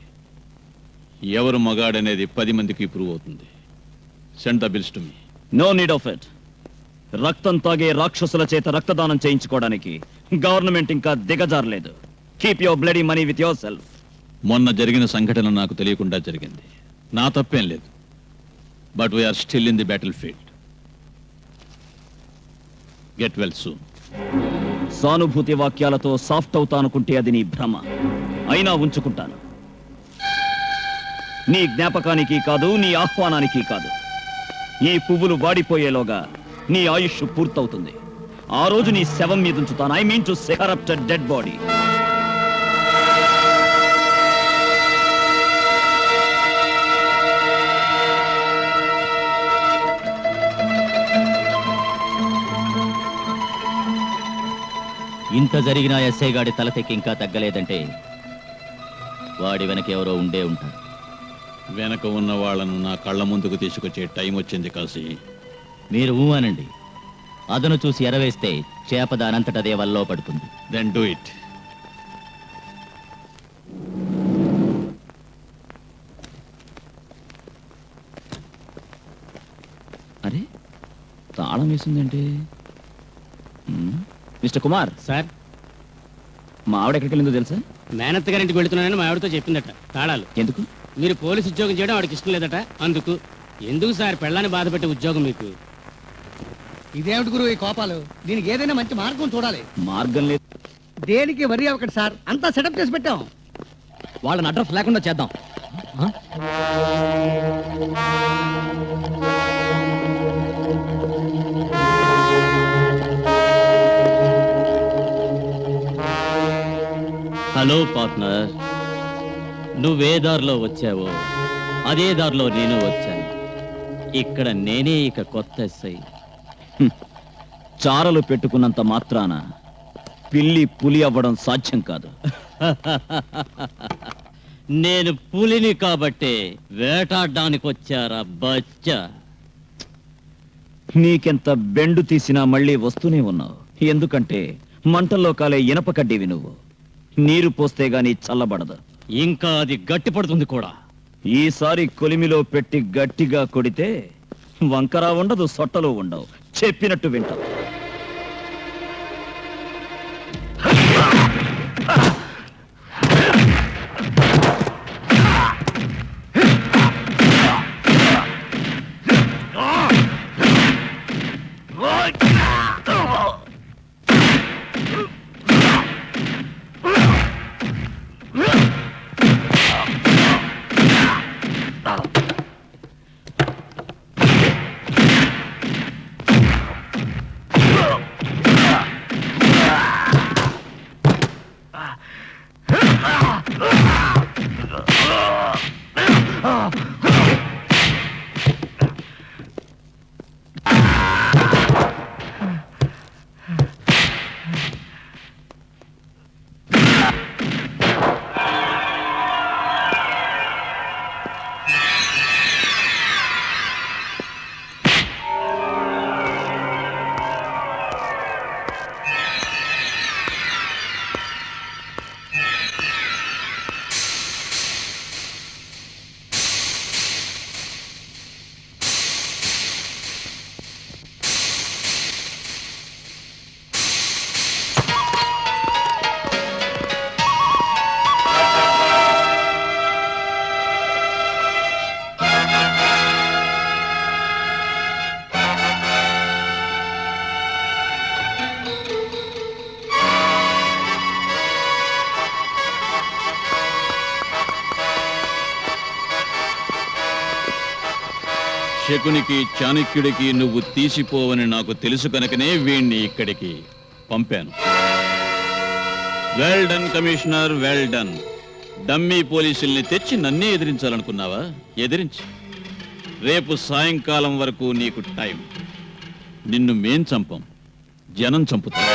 ఎవరు మగాడనేది 10 మందికి ప్రూవ్ అవుతుంది. Send the bills to me. No need of it. రక్తం తాగే రాక్షసుల చేత రక్తదానం చేయించుకోవడానికి గవర్నమెంట్ ఇంకా దిగజారలేదు. Keep your bloody money with yourself. మొన్న జరిగిన సంఘటన నాకు తెలియకుండా జరిగింది. నా తప్పేం లేదు. But we are still in the battlefield. Get well soon. సానుభూతి వాక్యాలతో సాఫ్ట్ అవుతానుకుంటే అది నీ భ్రమ. అయినా ఉంచుకుంటాను. నీ జ్ఞాపకానికి కాదు, నీ ఆహ్వానానికి కాదు. ఈ పువ్వులు వాడిపోయేలోగా నీ ఆయుష్ పూర్తవుతుంది. ఆ రోజు నీ శవం మీద ఉంచుతాను. I mean to say corrupted dead body. ఇంత జరిగినా ఎస్ఐ గాడి తల తెక్కి ఇంకా తగ్గలేదంటే వాడి వెనక ఎవరో ఉండే ఉంటారు. వెనక ఉన్న వాళ్ళను నా కళ్ళ ముందుకు తీసుకొచ్చే టైం వచ్చింది కాశీ. మీరు ఊహనండి. అదను చూసి ఎరవేస్తే చేప దానంతటదే వల్లో పడుతుంది. Then do it. అరే, తాళం వేసిందంటే. మిస్టర్ కుమార్, సార్, మా ఆవిడ ఎక్కడికి వెళ్ళిందో తెలుసా? మేనత్త గారింటికి వెళుతున్నానని మా ఆవిడతో చెప్పిందట. తాళాలు. ఎందుకు? మీరు పోలీసు ఉద్యోగం చేయడం వాడికి ఇష్టం లేదట. అందుకు. ఎందుకు సార్ పెళ్ళాన్ని బాధ పెట్టే ఉద్యోగం మీకు? ఇదేమిటి గురు ఈ కోపాలు? దీనికి ఏదైనా మంచి మార్గం చూడాలి. మార్గం లేదు. దేనికి వరి అవ్వకండి సార్, అంతా సెటప్ చేసి పెట్టాం. వాళ్ళని అడ్రస్ లేకుండా చేద్దాం. హలో పార్ట్నర్, నువ్వే దారిలో వచ్చావో అదే దారిలో నేను వచ్చాను. ఇక్కడ నేనే ఇక కొత్త ఎస్ఐ. చారలు పెట్టుకున్నంత మాత్రాన పిల్లి పులి అవ్వడం సాధ్యం కాదు. నేను పులిని కాబట్టే వేటాడడానికి వచ్చారా బచ్చా? నీకెంత బెండు తీసినా మళ్ళీ వస్తూనే ఉన్నావు. ఎందుకంటే మంటల్లో కాలే ఇనప కడ్డీవి నువ్వు. నీరు పోస్తే గాని చల్లబడదు. ఇంకా అది గట్టిపడుతుంది కూడా. ఈసారి కొలిమిలో పెట్టి గట్టిగా కొడితే వంకరా ఉండదు, సొట్టలు ఉండవు. చెప్పినట్టు వింటావు. శకునికి చాణక్యుడికి నువ్వు తీసిపోవని నాకు తెలుసు కనుకనే వీణ్ణి ఇక్కడికి పంపాను. Well done commissioner, well done. Dummy పోలీసుల్ని తెచ్చి నన్నే ఎదిరించాలనుకున్నావా? ఎదిరించి రేపు సాయంకాలం వరకు నీకు టైం. నిన్ను మేం చంపం, జనం చంపుతాం.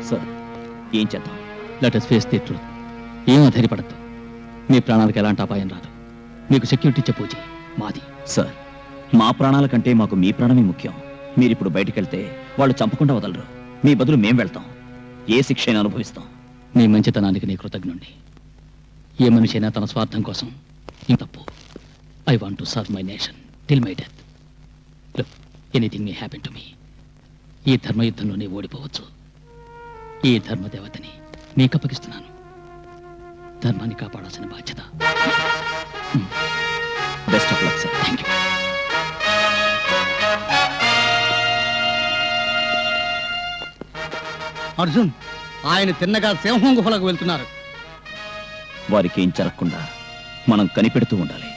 సార్ ఏం చేద్దాం? Let us face the truth. ఏం అధైర్యపడద్దు. మీ ప్రాణాలకు ఎలాంటి అపాయం రాదు. మీకు సెక్యూరిటీ చెప్పొచ్చి మాది. సార్ మా ప్రాణాల కంటే మాకు మీ ప్రాణమే ముఖ్యం. మీరిప్పుడు బయటికెళ్తే వాళ్ళు చంపకుండా వదలరు. మీ బదులు మేం వెళ్తాం. ఏ శిక్ష అయినా అనుభవిస్తాం. మీ మంచితనానికి నీ కృతజ్ఞుణ్ణి. ఏ మనిషి అయినా తన స్వార్థం కోసం ఇంత తప్పు. I want to serve my nation till my death. Look, anything may happen to me. ఈ ధర్మయుద్ధంలోనే ఓడిపోవచ్చు. ఈ ధర్మదేవతని మీకు అప్పగిస్తున్నాను. ధర్మాన్ని కాపాడాల్సిన బాధ్యత. Best of luck sir. Thank you. Arjun, ఆయన తిన్నగా సింహం గుహలకు వెళ్తున్నారు. వారికి ఏం జరగకుండా మనం కనిపెడుతూ ఉండాలి.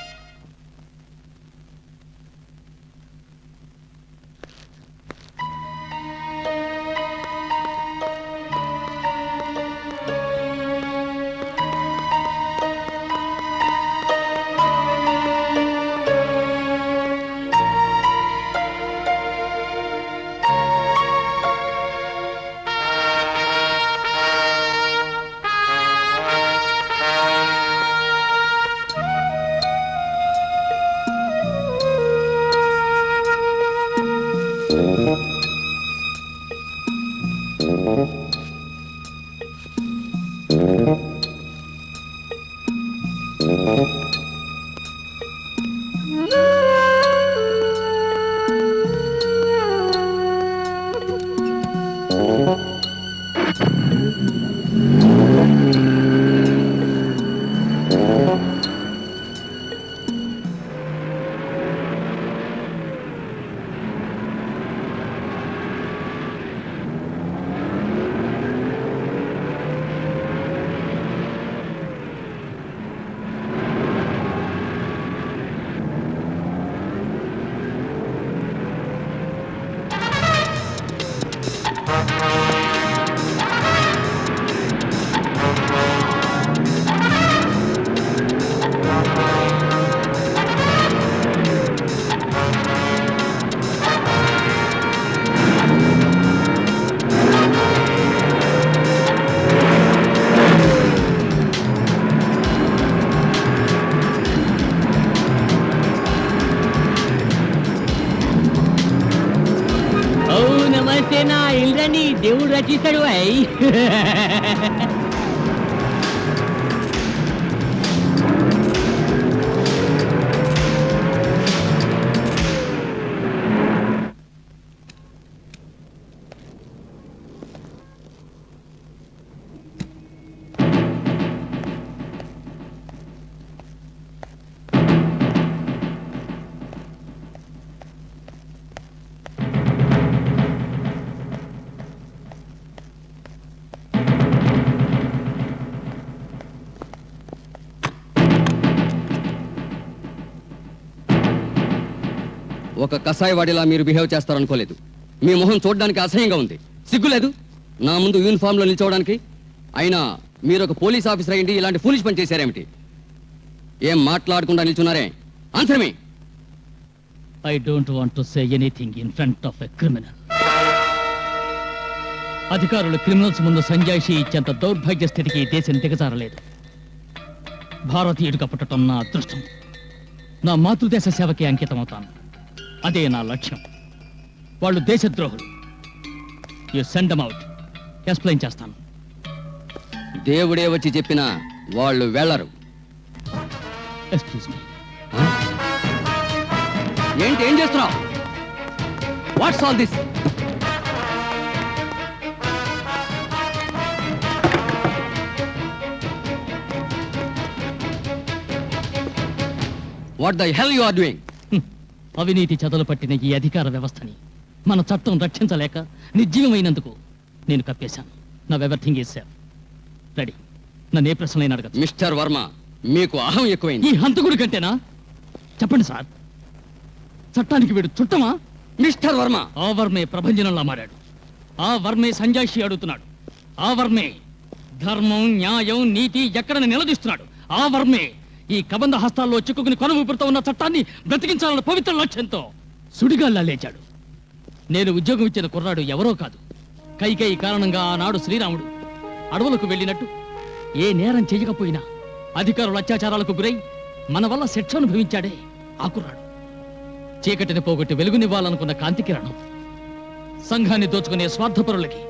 నమస్తే, నా ఇల్లని దేవుడు రచిస్తాడు. అయ్యి ఒక కసాయివాడిలా మీరు బిహేవ్ చేస్తారనుకోలేదు. మీ మొహం చూడడానికి అసహ్యంగా ఉంది. సిగ్గులేదు నా ముందు యూనిఫామ్ లో నిల్చోవడానికి? అయినా మీరు ఒక పోలీస్ ఆఫీసర్ అయ్యింది ఇలాంటి ఫూలిష్ పని చేశారేమిటి? ఏం మాట్లాడకుండా నిల్చున్నారే? Answer me. I don't want to say anything in front of a criminal. అధికారులు క్రిమినల్స్ ముందు సంజాయిషి ఇచ్చేంత దౌర్భాగ్య స్థితికి దేశం దిగజారలేదు. భారతీయుడిగా పుట్టడం నా అదృష్టం. నా మాతృదేశ సేవకి అంకితమవుతాను. అదే నా లక్ష్యం. వాళ్ళు దేశద్రోహులు. You send them out. Explain చేస్తాను. దేవుడే వచ్చి చెప్పినా వాళ్ళు వెళ్ళరు. Excuse me. ఏంటి, ఏం చేస్తున్నావు? What's all this? What the hell you are doing? అవినీతి చెదలు పట్టిన ఈ అధికార వ్యవస్థని మన చట్టం రక్షించలేక నిర్జీవమైనందుకు నేను కప్పేశాను. Now everything is safe. Ready. నన్ను ఏ ప్రశ్నలైనా అడగచ్చు. మిస్టర్ వర్మ, మీకు అహం ఎక్కువైంది. ఈ హంతకుడి కంటేనా? చెప్పండి సార్, చట్టానికి వీడు చుట్టమా? మిస్టర్ వర్మ, ఆ వర్మే ప్రభంజనంలా మారాడు. ఆ వర్మే సంజాయిషి అడుగుతున్నాడు. ఆ వర్మే ధర్మం, న్యాయం, నీతి ఎక్కడని నిలదీస్తున్నాడు. ఆ వర్మే ఈ కబంధ హస్తాల్లో చిక్కుకుని కొనవూపురుతో ఉన్న చట్టాన్ని బ్రతికించాలన్న పవిత్ర లక్ష్యంతో సుడిగాల్లా లేచాడు. నేను ఉద్యోగం ఇచ్చిన కుర్రాడు ఎవరో కాదు. కైకేయి కారణంగా ఆనాడు శ్రీరాముడు అడవులకు వెళ్ళినట్టు ఏ నేరం చేయకపోయినా అధికారుల అత్యాచారాలకు గురై మన వల్ల శిక్ష అనుభవించాడే ఆ కుర్రాడు. చీకటిని పోగొట్టి వెలుగునివ్వాలనుకున్న కాంతి కిరణం. సంఘాన్ని దోచుకునే స్వార్థపరులకి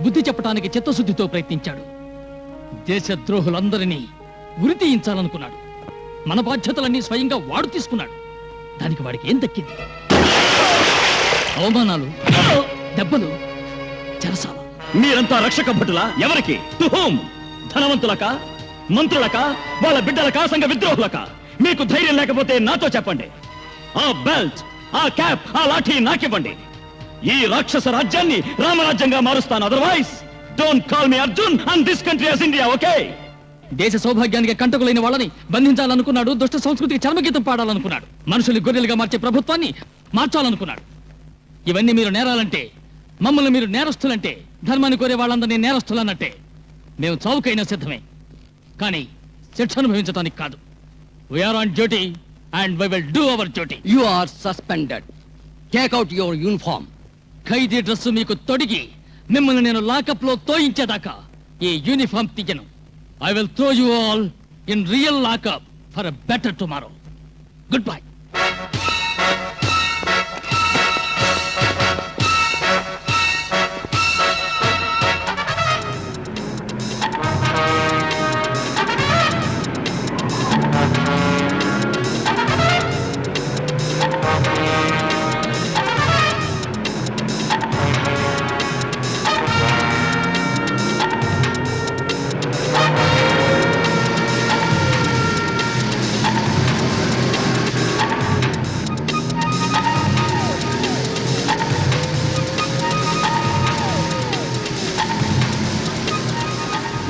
బుద్ధి చెప్పడానికి చిత్తశుద్ధితో ప్రయత్నించాడు. దేశద్రోహులందరినీ ఉరి తీయించాలనుకున్నాడు. మన బాధ్యతలన్నీ స్వయంగా వాడు తీసుకున్నాడు. దానికి వాడికి ఏం దక్కింది? అవమానాలు, దెబ్బలు, చెరసాల. మీరంతా రక్షక భటులా? ఎవరికి? To home? ధనవంతులక, మంత్రులక, వాళ్ళ బిడ్డలక, సంఘ విద్రోహులక? మీకు ధైర్యం లేకపోతే నాతో చెప్పండి. ఆ బెల్ట్, ఆ క్యాప్, ఆ లాఠీ నాకివ్వండి. ఈ రాక్షస రాజ్యాన్ని రామరాజ్యంగా మారుస్తాను. Otherwise don't call me Arjun and this country as India. Okay? దేశ సౌభాగ్యానికి కంటకులైన వాళ్ళని బంధించాలనుకున్నాడు. దుష్ట సంస్కృతికి చర్మగీతం పాడాలనుకున్నాడు. మనుషుల్ని గొర్రెలుగా మార్చే ప్రభుత్వాన్ని మార్చాలనుకున్నాడు. ఇవన్నీ మీరు నేరాలంటే, మమ్మల్ని మీరు నేరస్తులంటే, ధర్మాన్ని కోరే వాళ్ళందరినీ నేరస్తులన్నట్టే. మేము చావుకైనా సిద్ధమే, కానీ శిక్ష అనుభవించడానికి కాదు. We're on duty and we will do our duty. You are suspended. Take out your uniform. ఖైదీ డ్రెస్సు మీకు తొడిగి మిమ్మల్ని నేను లాకప్ లో తోయించేదాకా ఈ యూనిఫామ్ తీయను. I will throw you all in real lockup for a better tomorrow. Goodbye.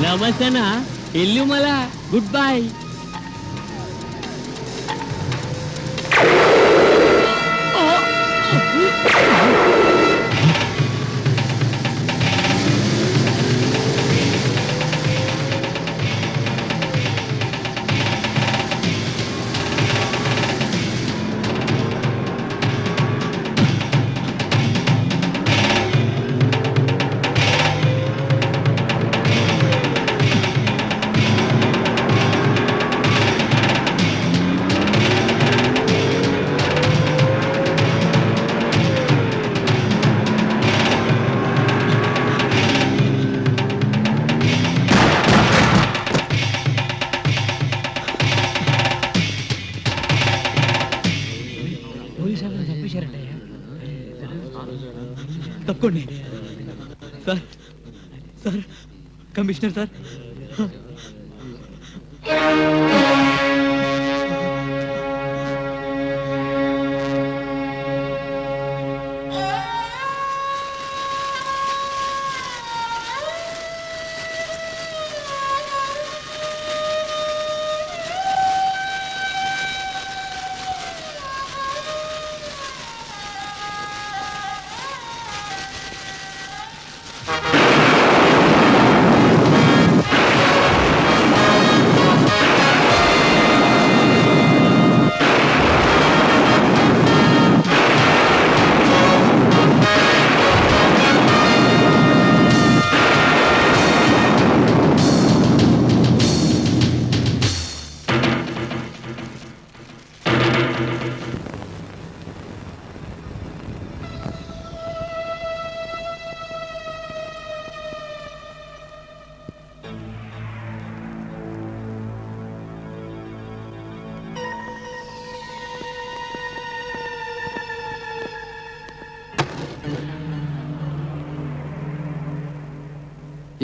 నమస్తేనా, ఇల్లు మళ్ళా గుడ్ బై. తప్పుకోండి సార్. Sir, commissioner sir.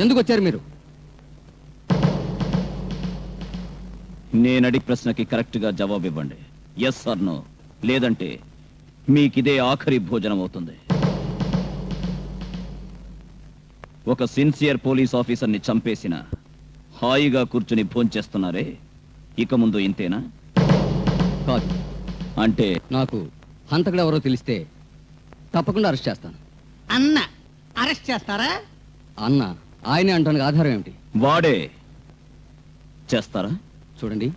ఎందుకు వచ్చారు మీరు? నేను అడిగి ప్రశ్నకి కరెక్ట్ గా జవాబు ఇవ్వండి. Yes or no. లేదంటే మీకిదే ఆఖరి భోజనం అవుతుంది. ఒక సిన్సియర్ పోలీస్ ఆఫీసర్ని చంపేసిన హాయిగా కూర్చుని భోంచేస్తున్నారే, ఇక ముందు ఇంతేనా? కాదు, అంటే నాకు హంతకుడు ఎవరో తెలిస్తే తప్పకుండా అరెస్ట్ చేస్తాను. అన్న అరెస్ట్ చేస్తారా? అన్న ఆయనే అంటానికి ఆధారం ఏమిటి? వాడే చేస్తారా? చూడండి,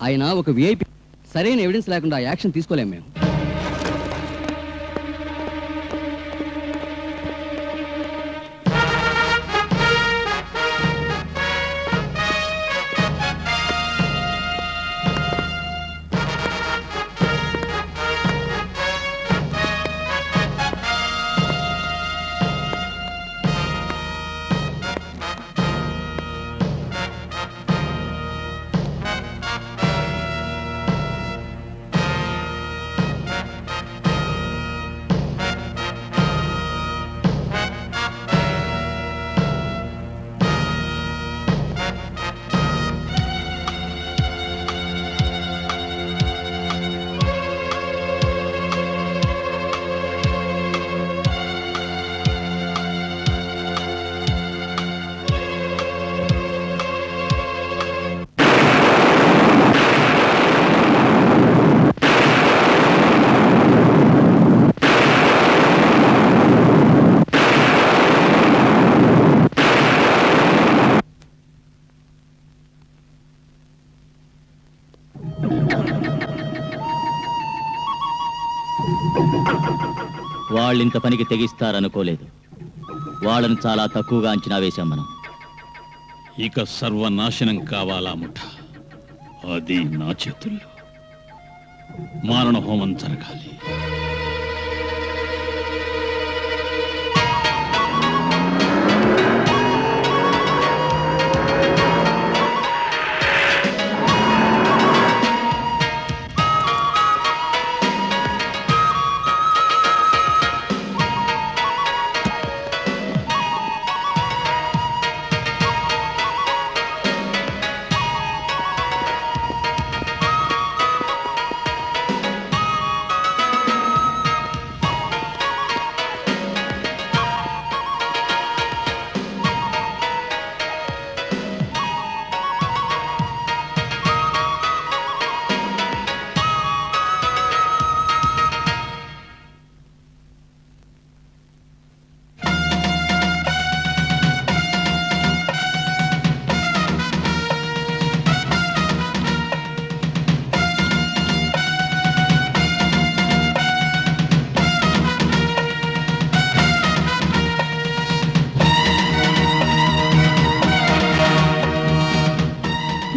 ఆయన ఒక విఐపి. సరైన ఎవిడెన్స్ లేకుండా యాక్షన్ తీసుకోలేం మేము. వాళ్ళింత పనికి తెగిస్తారనుకోలేదు. వాళ్ళని చాలా తక్కువగా అంచనా వేశాం మనం. ఇక సర్వనాశనం కావాలా ముఠ, అది నా చేతుల్లో. మారణ హోమం జరగాలి.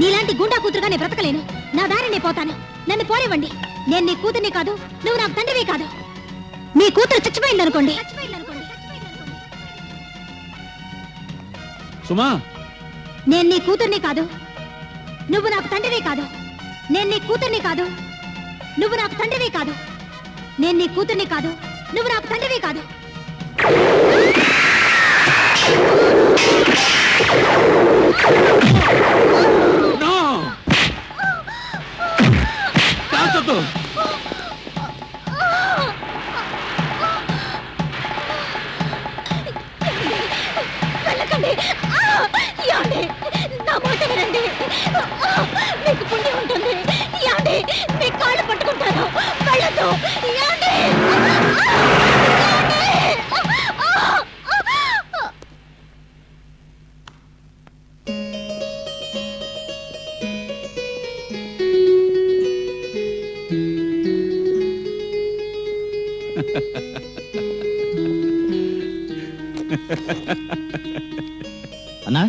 నీలాంటి గుండా కూతురుగా నేను బ్రతకలేను. నా దారి నేను పోతాను. నన్ను పోనివ్వండి. నేను నీ కూతుర్ని కాదు, నువ్వు నాకు తండ్రివి కాదు. నీ కూతురు చచ్చిపోయిందనుకోండి. సుమా, నేను నీ కూతుర్ని కాదు, నువ్వు నాకు తండ్రివి కాదు. నేను నీ కూతుర్ని కాదు, నువ్వు నాకు తండ్రివి కాదు. నేను నీ కూతుర్ని కాదు, నువ్వు నాకు తండ్రివి కాదు. వెళ్ళకండి. యాండి, నా మాట వినండి. మీకు పుణ్యం ఉంటుంది. యాండి, మీ కాళ్ళు పట్టుకుంటాను. వెళ్ళదు. యాండి. అన్నా,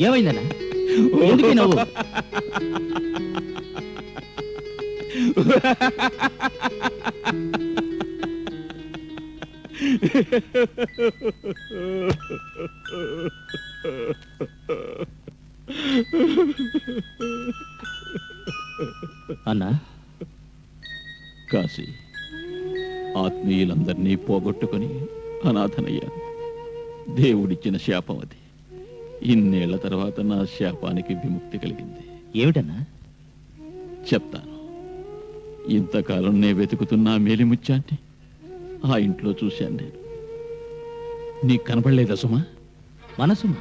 ఏమైందన్నా? ఎందుకు నవ్వు? అన్నా, కాశీ, ఆత్మీయులందరినీ పోగొట్టుకొని అనాథనయ్యాను. దేవుడిచ్చిన శాపం అది. ఇన్నేళ్ల తర్వాత నా శాపానికి విముక్తి కలిగింది. ఏమిటన్నా? చెప్తాను. ఇంతకాలం నే వెతుకుతున్న మేలిముత్యాన్ని ఆ ఇంట్లో చూశాను నేను. నీకు కనపడలేదా సుమా? మనసుమా?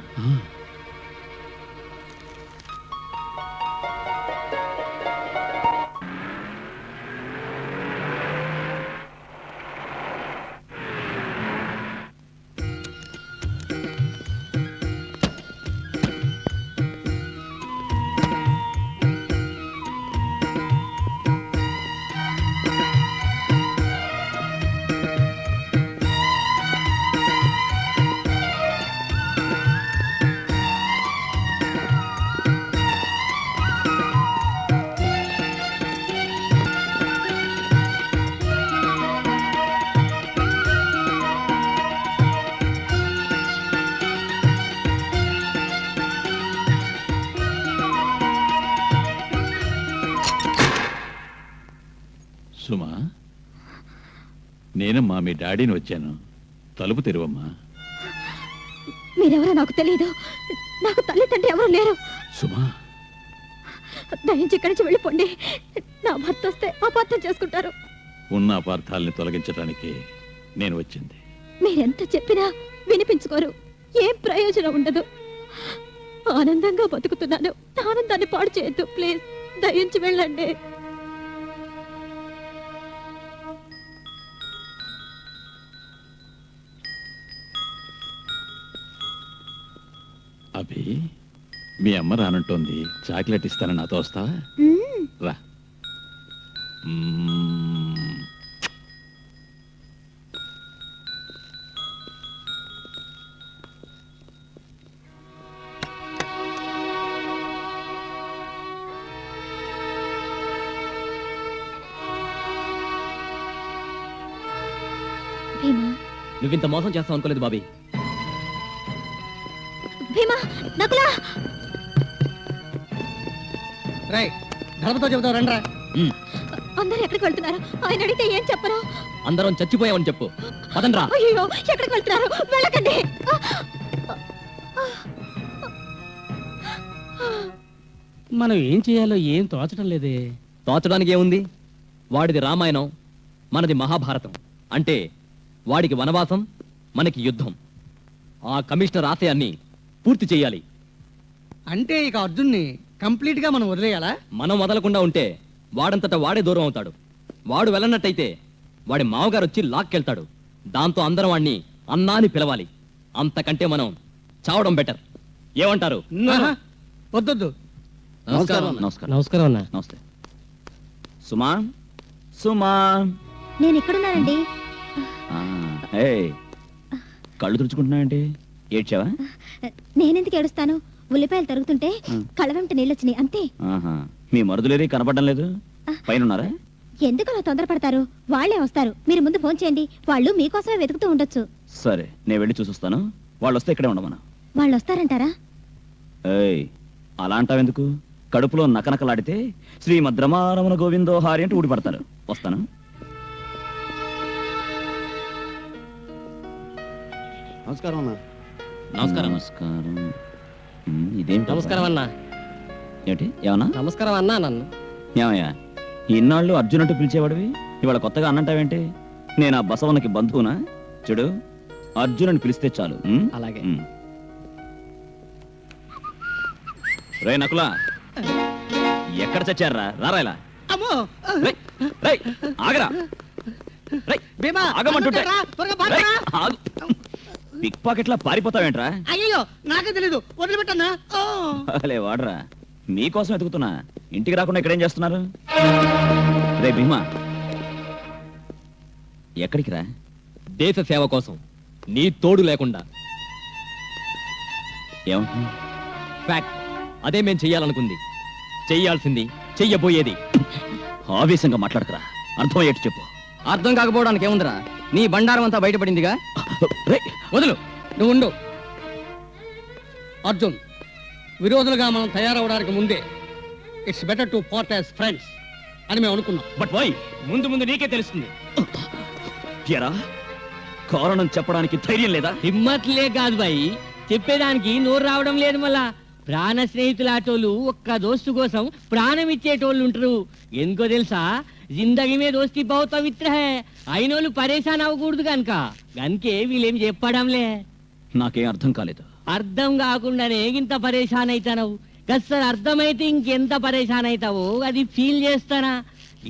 సుమా, నేనమ్మా మీ డాడీని వచ్చాను. తలుపు తెరువమ్మా. మీరెవరో నాకు తెలియదు. నాకు తల్లి తండ్రి ఎవరు లేరు. సుమా, దయించి ఇక్కడి నుంచి వెళ్ళిపోండి. నా భర్త వస్తే అపార్థం చేసుకుంటారు. ఉన్న అపార్థాలని తొలగించడానికి నేను వచ్చింది. మీరెంత చెప్పినా వినిపించుకోరు. ఏం ప్రయోజనం ఉండదు. ఆనందంగా బతుకుతున్నాను. నా ఆనందాన్ని పాడు చేయొద్దు ప్లీజ్. దయించి వెళ్ళండి. అభి, మీ అమ్మ రానంటోంది. చాక్లెట్ ఇస్తానని నాతో వస్తావా? రా. మ్మ్. భీమా, నువ్వింత మోసం చేస్తావు అనుకోలేదు బాబీ. భీమా, నకులా. రై ధర్మతో చెబుతావు రండ్రా. అందరూ ఎక్కడికి వెళ్తున్నారు? ఆయన అడిగితే ఏం చెప్పరు? అందరం చచ్చిపోయామని చెప్పు. పదండ్రా. అయ్యో, ఎక్కడికి వెళ్తున్నారు? వెళ్ళకండి. మనం ఏం చేయాలో ఏం తోచడం లేదే. తోచడానికి ఏముంది? వాడిది రామాయణం, మనది మహాభారతం. అంటే వాడికి వనవాసం, మనకి యుద్ధం. ఆ కమిషనర్ ఆశయాన్ని పూర్తి చేయాలి. అంటే ఇక అర్జున్ని కంప్లీట్ గా మనం వదిలేయాలా? మనం వదలకుండా ఉంటే వాడంతటా వాడే దూరం అవుతాడు. వాడు వెళ్ళనట్టయితే వాడి మావగారు వచ్చి లాక్కెళ్తాడు. దాంతో అందరం వాడిని అన్నాని పిలవాలి. అంతకంటే మనం చావడం బెటర్. ఏమంటారు? ఆహా, వద్దొద్దు. నమస్కారం. నమస్కారం. నమస్కారం అన్న. నమస్తే. సుమా, సుమా. నేను ఇక్కడున్నానండి. ఆ, ఏయ్, కళ్ళు తుడుచుకుంటున్నావంటే ఏడ్చావా? నేనెందుకు ఏడుస్తాను? ఉల్లిపాయలు తరుగుతుంటే కళ్ళ వెంట నీళ్ళొచ్చినాయి అంతే. ఆహా, మీ మరుదులేరి కనపడడం లేదు. పైన ఉన్నారా? ఎందుకు అలా తొందరపడతారు? వాళ్ళే వస్తారు. మీరు ముందు ఫోన్ చేయండి. వాళ్ళు మీకోసమే వెతుకుతూ ఉండొచ్చు. సరే, నేను వెళ్ళి చూసొస్తాను. వాళ్ళు వస్తే ఇక్కడే ఉండమను. వాళ్ళు వస్తారంటారా? ఏయ్, అలా అంటావెందుకు? కడుపులో నకనకలాడితే శ్రీమద్రమారమణ గోవిందో హారి అంటే ఊడి పడతారు. వస్తాను. నమస్కారం అన్న. నమస్కారం. నమస్కారం. ఇదేంటి? నమస్కారం అన్న. ఏమిటి? ఏమన్నా? నమస్కారం అన్నా. నన్ను ఏమయ్యా, ఇన్నాళ్ళు అర్జున్ అంటూ పిలిచేవాడివి, ఇవాళ కొత్తగా అన్నంటావేంటి? నేను ఆ బసవన్నకి బంధువునా? చూడు, అర్జున్ అని పిలిస్తే చాలు. అలాగే. రే నకులా, ఎక్కడ చచ్చారా? రారా ఇలా. అమ్మో, రేయ్, రేయ్, ఆగరా. రేయ్, భీమా, ఆగమంటుంటే. రా, త్వరగా రేయ్, పారిరా. ఆగు. పిక్ పాకెట్లా పారిపోతావేంట్రా? అయ్యో, నాకే తెలీదు. వదిలిపెట్టన్నా. ఓ. అలే వాడరా, మీకోసం ఎతుకుతున్నా. ఇంటికి రాకుండా ఇక్కడేం చేస్తున్నారు? రే భీమా, ఎక్కడికి రా? దేశ సేవ కోసం నీ తోడు లేకుండా. ఏమంటున్నా? ఫ్యాక్ట్. అదే మేం చెయ్యాలనుకుంది, చెయ్యాల్సింది, చెయ్యబోయేది. ఆవేశంగా మాట్లాడకరా. అర్థమయ్యేట్టు చెప్పు. అర్థం కాకపోవడానికి ఏముందిరా? నీ బండారం అంతా బయటపడిందిగా. రే, వదులు, నువ్వు ఉండు. అర్జున్, విరోధులుగా మనం తయారవడానికి ముందే it's better to part as friends అని మేము అనుకున్నాం. But why? ముందు ముందు నీకే తెలుస్తుంది. ఎరా, కారణం చెప్పడానికి ధైర్యం లేదా? హిమ్మత్లే కాదు బాయ్, చెప్పేదానికి నోరు రావడం లేదు. మళ్ళా ప్రాణ స్నేహితుల ఆటోలు ఒక్క దోస్తు కోసం ప్రాణం ఇచ్చేటోళ్ళు ఉంటారు. ఎందుకో తెలుసా? జిందగీ మీద దోస్తి బహు పవిత్ర హే అయినోళ్ళు పరేషాన్ అవ్వకూడదు కనుక గనికే వీళ్ళేం చెప్పడంలే. నాకేం అర్థం కాలేదు. అర్థం కాకుండానే ఇంత పరేషాన్ అవుతావు. గస్సలు అర్థమైతే ఇంకెంత పరేషాన్ అవుతావో అది ఫీల్ చేస్తానా.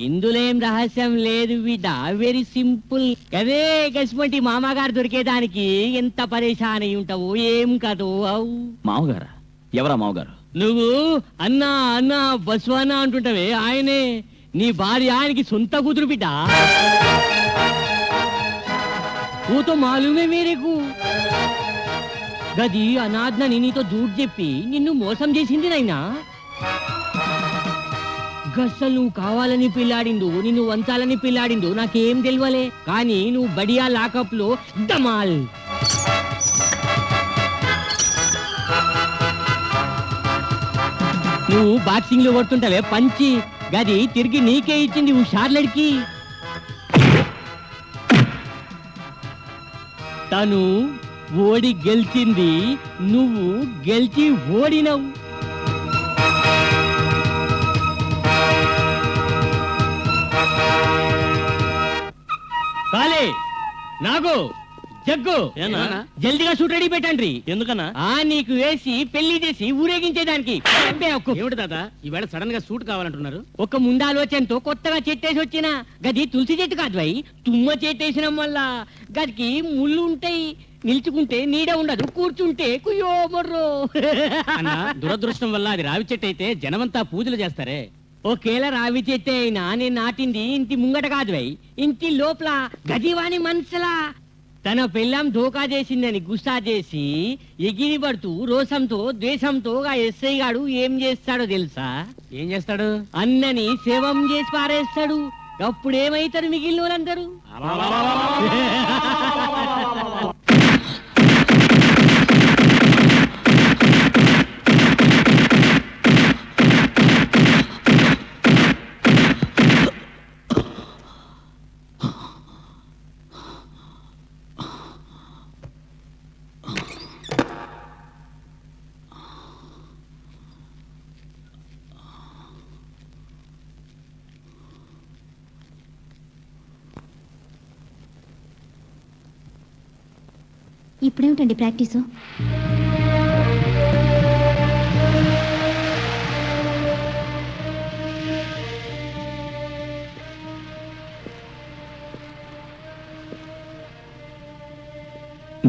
ఇందులో ఏం రహస్యం లేదు బిడ్డ, వెరీ సింపుల్. అదే గస్మంటి మామగారు దొరికేదానికి ఎంత పరేషాన్ అయి ఉంటావు ఏం కదో. అవు మామగారా? ఎవరా మామగారు? నువ్వు అన్నా అన్నా బస్వానా అంటుంటావే ఆయనే నీ భార్య, ఆయనకి సొంత కూతురు బిడ్డ. ఊతో మాలూమే మేరేకు. గది అనాథ్నని నీతో దూడ్ చెప్పి నిన్ను మోసం చేసింది నైనా. గస్సలు నువ్వు కావాలని పిల్లాడిండు, నిన్ను వంచాలని పిల్లాడిండు నాకేం తెలియలే. కానీ నువ్వు బడియా లాకప్ లో డమాల్. నువ్వు బాక్సింగ్ లో కొడుతుంటావే పంచి, గది తిరిగి నీకే ఇచ్చింది హుషార్లడికి. తను ఓడి గెలిచింది, నువ్వు గెలిచి ఓడినవు. కాలే నాకు జగ్గు ఏనా? జల్దిగా షూట్ రెడీ పెట్టండి. ఎందుకన్నా? నీకు వేసి పెళ్లి చేసి ఊరేగించేదానికి. ఏమిటి తాత ఈవేళ సడన్ గా సూట్ కావాలంటున్నారు? ఒక ముందాలోచనతో కొత్తగా చెట్టేసి వచ్చిన గది తులసి చెట్టు కాదు వై, తుమ్మ చెట్టేసినం వల్ల గదికి ముళ్ళు ఉంటాయి. నిల్చుకుంటే నీడ ఉండదు, కూర్చుంటే కుయ్యో మొర్రో. అన్న దురదృష్టం వల్ల అది రావి చెట్టు అయితే జనమంతా పూజలు చేస్తారే. ఒకేళ రావి చెట్టే అయినా నేను నాటింది ఇంటి ముంగట కాదు వై, ఇంటి లోపల గదివాని మనసులా. తన పెళ్ళాం ధోకా చేసిందని గుస్సా చేసి ఎగిరి పడుతూ రోసంతో ద్వేషంతో ఆ ఎస్ఐ గాడు ఏం చేస్తాడో తెలుసా? ఏం చేస్తాడు? అన్నని సేవం చేసి పారేస్తాడు. అప్పుడేమైతారు మిగిలిన వాళ్ళందరూ? ఇప్పుడేమిటండి ప్రాక్టీసు?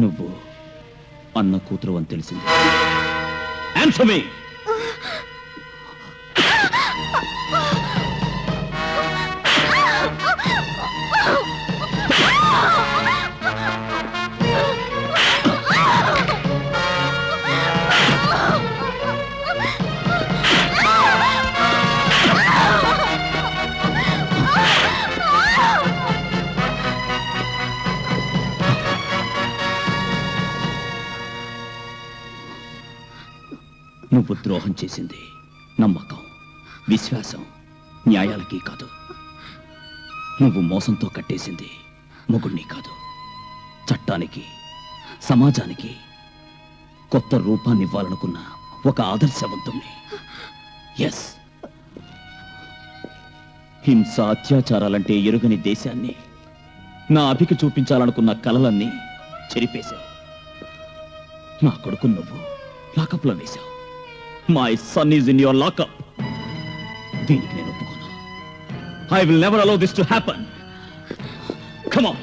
నువ్వు అన్న కూతురు అని తెలిసింది. Answer me! నువ్వు ద్రోహం చేసింది నమ్మకం, విశ్వాసం, న్యాయాలకి కాదు. నువ్వు మోసంతో కట్టేసింది మొగుణ్ణి కాదు, చట్టానికి, సమాజానికి కొత్త రూపాన్ని ఇవ్వాలనుకున్న ఒక ఆదర్శవంతుణ్ణి. ఎస్, హింస, అత్యాచారాలంటే ఎరుగని దేశాన్ని, నా అభికి చూపించాలనుకున్న కలలన్నీ చెరిపేశావు. నా కొడుకు నువ్వు లాకప్లో వేశావు. My son is in your lockup. దీనికి నేను ఒప్పుకోను. I will never allow this to happen. Come on.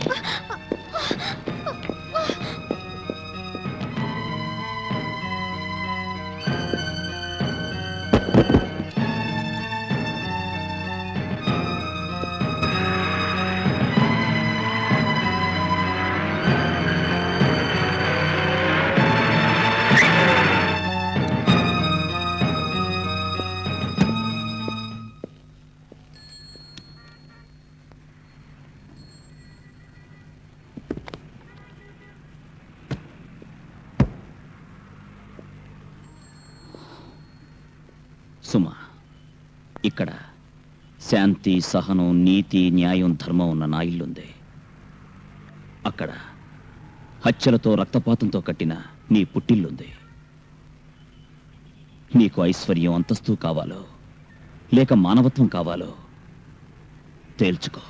సుమా, ఇక్కడ శాంతి, సహనం, నీతి, న్యాయం, ధర్మం ఉన్న నా ఇల్లుంది. అక్కడ హత్యలతో, రక్తపాతంతో కట్టిన నీ పుట్టిల్లుంది. నీకు ఐశ్వర్యం, అంతస్తు కావాలో లేక మానవత్వం కావాలో తేల్చుకో.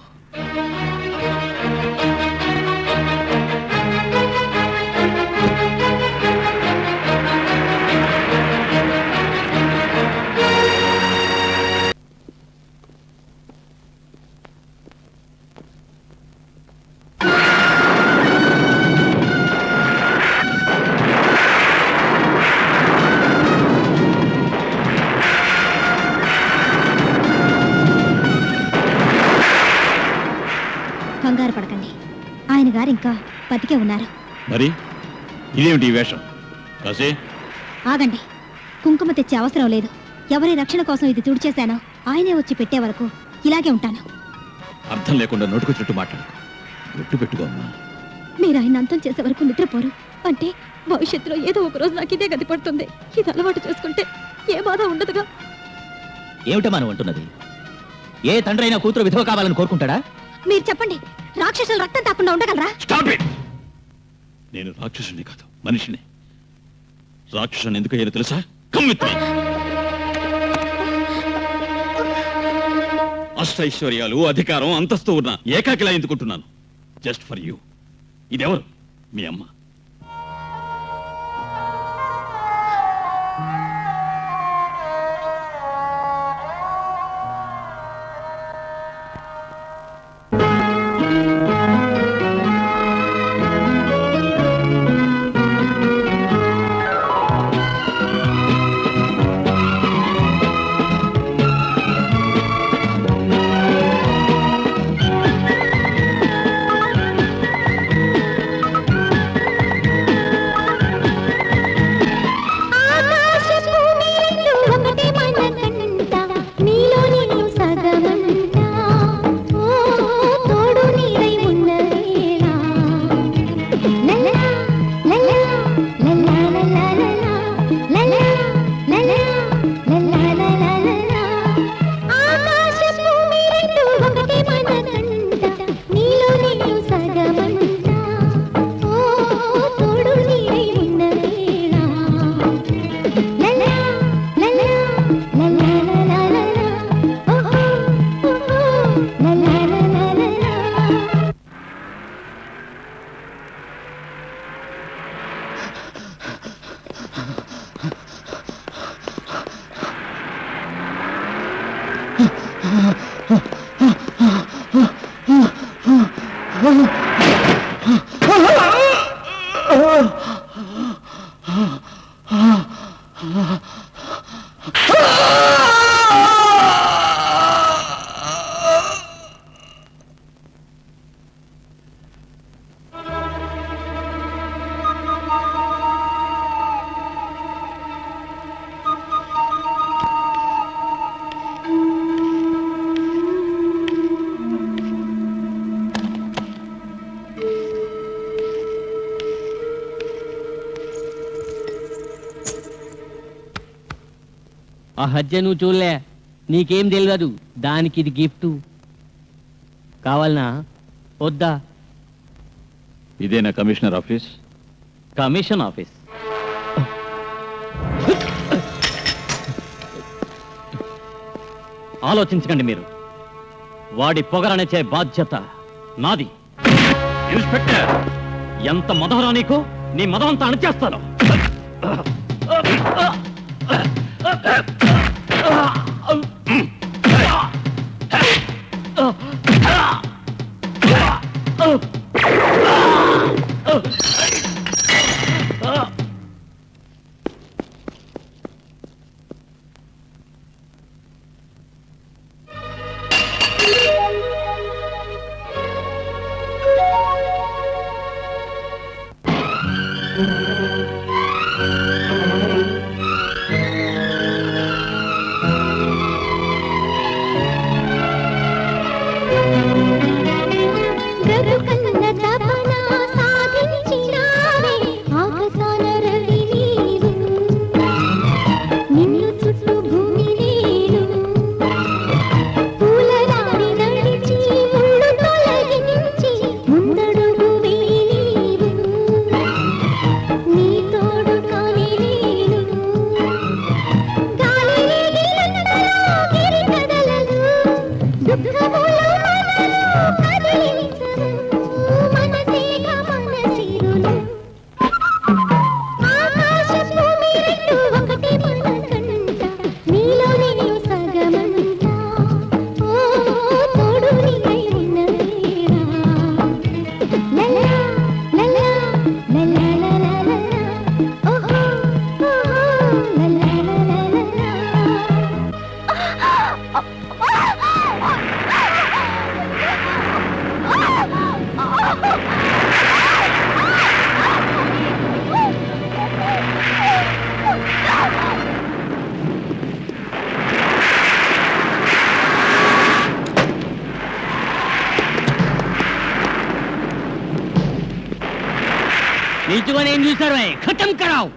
కంగారు పడకండి, ఆయన గారు ఇంకా బతికే ఉన్నారు. మరి ఇదేమిటి ఈ వేషం? కాసే ఆగండి, కుంకుమ తెచ్చే అవసరం లేదు. ఎవరి రక్షణ కోసం ఇది తుడిచేశానో ఆయనే వచ్చి పెట్టే వరకు ఇలాగే ఉంటాను. అర్థం లేకుండా నోటుకొచ్చినట్టు మాట్లాడు. ఒట్టు పెట్టుకో అమ్మా. మీరు ఆయన అంతం చేసే వరకు నిద్రపోరు అంటే భవిష్యత్తులో ఏదో ఒక రోజు నాకు ఇదే గతి పడుతుంది. ఇది అలవాటు చేసుకుంటే ఏ బాధ ఉండదుగా. ఏమిటమ్మా నువ్వు అంటున్నది? ఏ తండ్రి అయినా కూతురు విధవ కావాలని కోరుకుంటాడా? మీరు చెప్పండి, రాక్షసులు రక్తం తాకుండా ఉండగలరా? Stop it! నేను రాక్షసుని కాదు, మనిషిని. రాక్షసుని ఎందుకు అయ్యారో తెలుసా? Come with me. అష్టైశ్వర్యాలు, అధికారం, అంతస్తు ఉన్న ఏకాకిలా ఎందుకుంటున్నాను? Just for you. ఇదెవరు? మీ అమ్మ. ఆ హత్య నువ్వు చూడలే, నీకేం తెలియదు. దానికి ఇది గిఫ్ట్. కావాలనా వద్దా? ఇదేనా కమిషనర్ ఆఫీస్? Commission office. ఆలోచించకండి మీరు. వాడి పొగరనిచ్చే బాధ్యత నాది. ఇన్స్పెక్టర్, ఎంత మదవరా నీకు? నీ మదవంతా అణచేస్తాను. ఇదిగో నేను చూసారు ఖతం కరావు.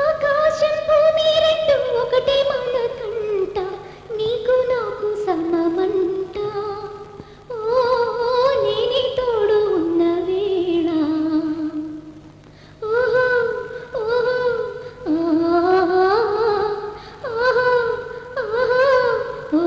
ఆకాశం భూమి రెండు ఒకటే మనకంట, నీకు నాకు సమమంట. ఓ నేనే తోడు ఉన్న వేళ, ఓహో ఓహో ఆహా ఆహా ఓ.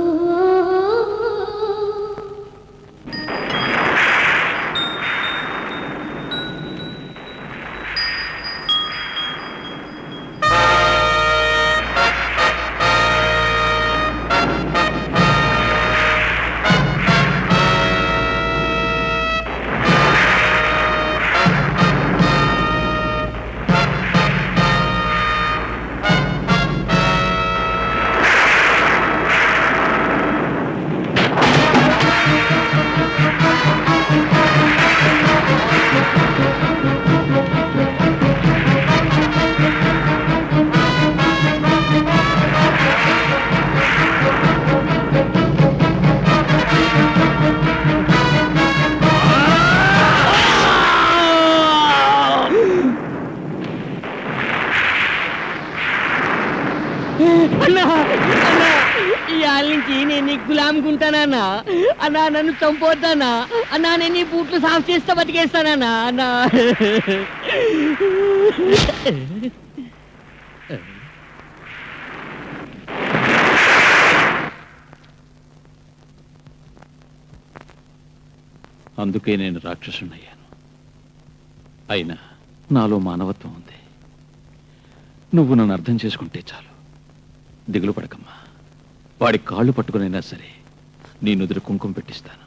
అన్నా అన్నా ఇవాళ నుంచి నేను నీ గులాంగుంటానన్నా. అన్నా నన్ను చంపొద్దన్నా. అన్నా నేను నీ బూట్లు సాఫ్ చేస్తా బతికేస్తానన్నా. అన్నా అందుకే నేను రాక్షసునయ్యాను. అయినా నాలో మానవత్వం ఉంది. నువ్వు నన్ను అర్థం చేసుకుంటే చాలు. దిగులు పడకమ్మా. వాడి కాళ్ళు పట్టుకునైనా సరే నీ నుదురు కుంకుమ పెట్టిస్తాను.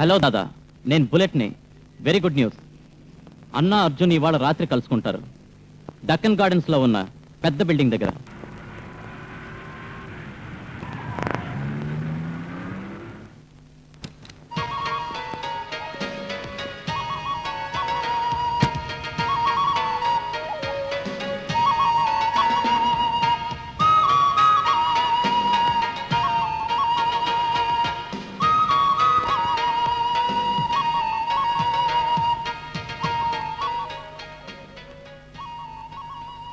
హలో దాదా, నేను బుల్లెట్ని. Very good news. అన్నా అర్జున్ ఇవాళ రాత్రి కలుసుకుంటారు డక్కన్ గార్డెన్స్ లో ఉన్న పెద్ద బిల్డింగ్ దగ్గర.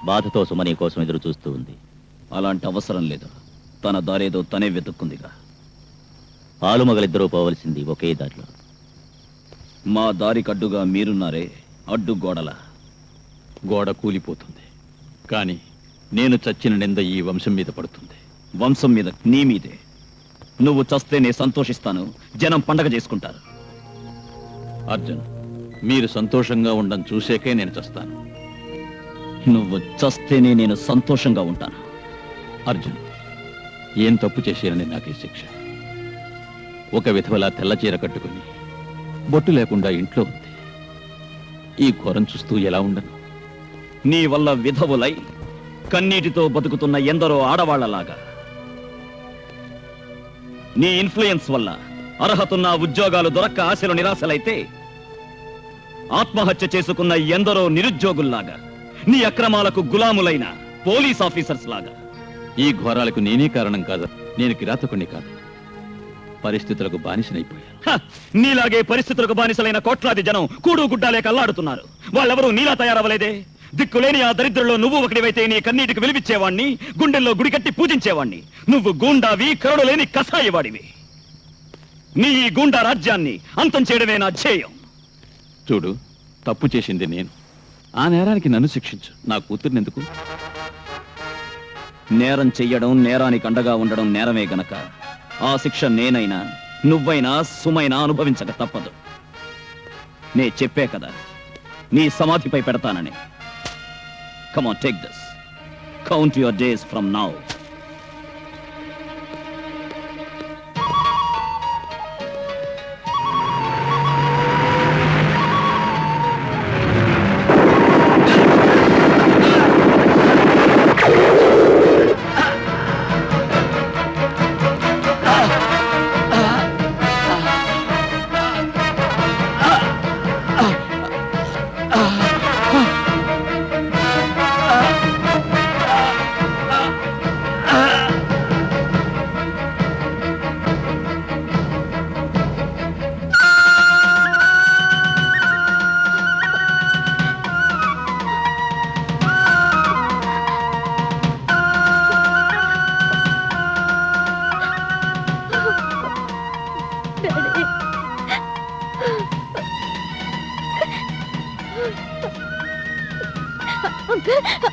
బాధతో సుమని కోసం ఎదురు చూస్తూ ఉంది. అలాంటి అవసరం లేదు. తన దారేదో తనే వెతుక్కుందిగా. ఆలుమగలిద్దరూ పోవలసింది ఒకే దారిలో. మా దారికి అడ్డుగా మీరున్నారే, అడ్డు గోడల. గోడ కూలిపోతుంది, కానీ నేను చచ్చిన నింద ఈ వంశం మీద పడుతుంది. వంశం మీద, నీ మీదే. నువ్వు చస్తే నేను సంతోషిస్తాను, జనం పండగ చేసుకుంటారు. అర్జున్, మీరు సంతోషంగా ఉండడం చూసేకే నేను చస్తాను. నువ్వు చస్తేనే నేను సంతోషంగా ఉంటాను. అర్జున్, ఏం తప్పు చేశారని నాకు ఈ శిక్ష. ఒక విధవలా తెల్ల చీర కట్టుకుని బొట్టు లేకుండా ఇంట్లో ఉంది. ఈ ఘోరం చూస్తూ ఎలా ఉండను? నీ వల్ల విధవులై కన్నీటితో బతుకుతున్న ఎందరో ఆడవాళ్లలాగా. నీ ఇన్ఫ్లుయెన్స్ వల్ల అర్హతున్న ఉద్యోగాలు దొరక్క ఆశలు నిరాశలైతే ఆత్మహత్య చేసుకున్న ఎందరో నిరుద్యోగుల్లాగా, నీ అక్రమాలకు గులాములైన పోలీస్ ఆఫీసర్స్ లాగా. ఈ ఘోరాలకు నేనే కారణం కాదు. నేను కిరాతకుణ్ణి కాదు, పరిస్థితులకు బానిసనైపోయాను. నీలాగే పరిస్థితులకు బానిసలైన కోట్లాది జనం కూడు గుడ్డాలే కల్లాడుతున్నారు. వాళ్ళెవరూ నీలా తయారవలేదే. దిక్కులేని ఆ దరిద్రంలో నువ్వు ఒకటివైతే నీ కన్నీటికి వెలివిచ్చేవాణ్ణి, గుండెల్లో గుడి కట్టి పూజించేవాణ్ణి. నువ్వు గూండావి, కరుడు లేని కసాయివాడివి. నీ ఈ గూండా రాజ్యాన్ని అంతం చేయడమే నా ధ్యేయం. చూడు, తప్పు చేసింది నేను. ఆ నేరానికి నన్ను శిక్షించు. నా కూతుర్ని ఎందుకు? నేరం చెయ్యడం, నేరానికి అండగా ఉండడం నేరమే గనక ఆ శిక్ష నేనైనా నువ్వైనా సుమైనా అనుభవించక తప్పదు. నే చెప్పే కదా నీ సమాధిపై పెడతానని. Come on, take this. Count your days from now.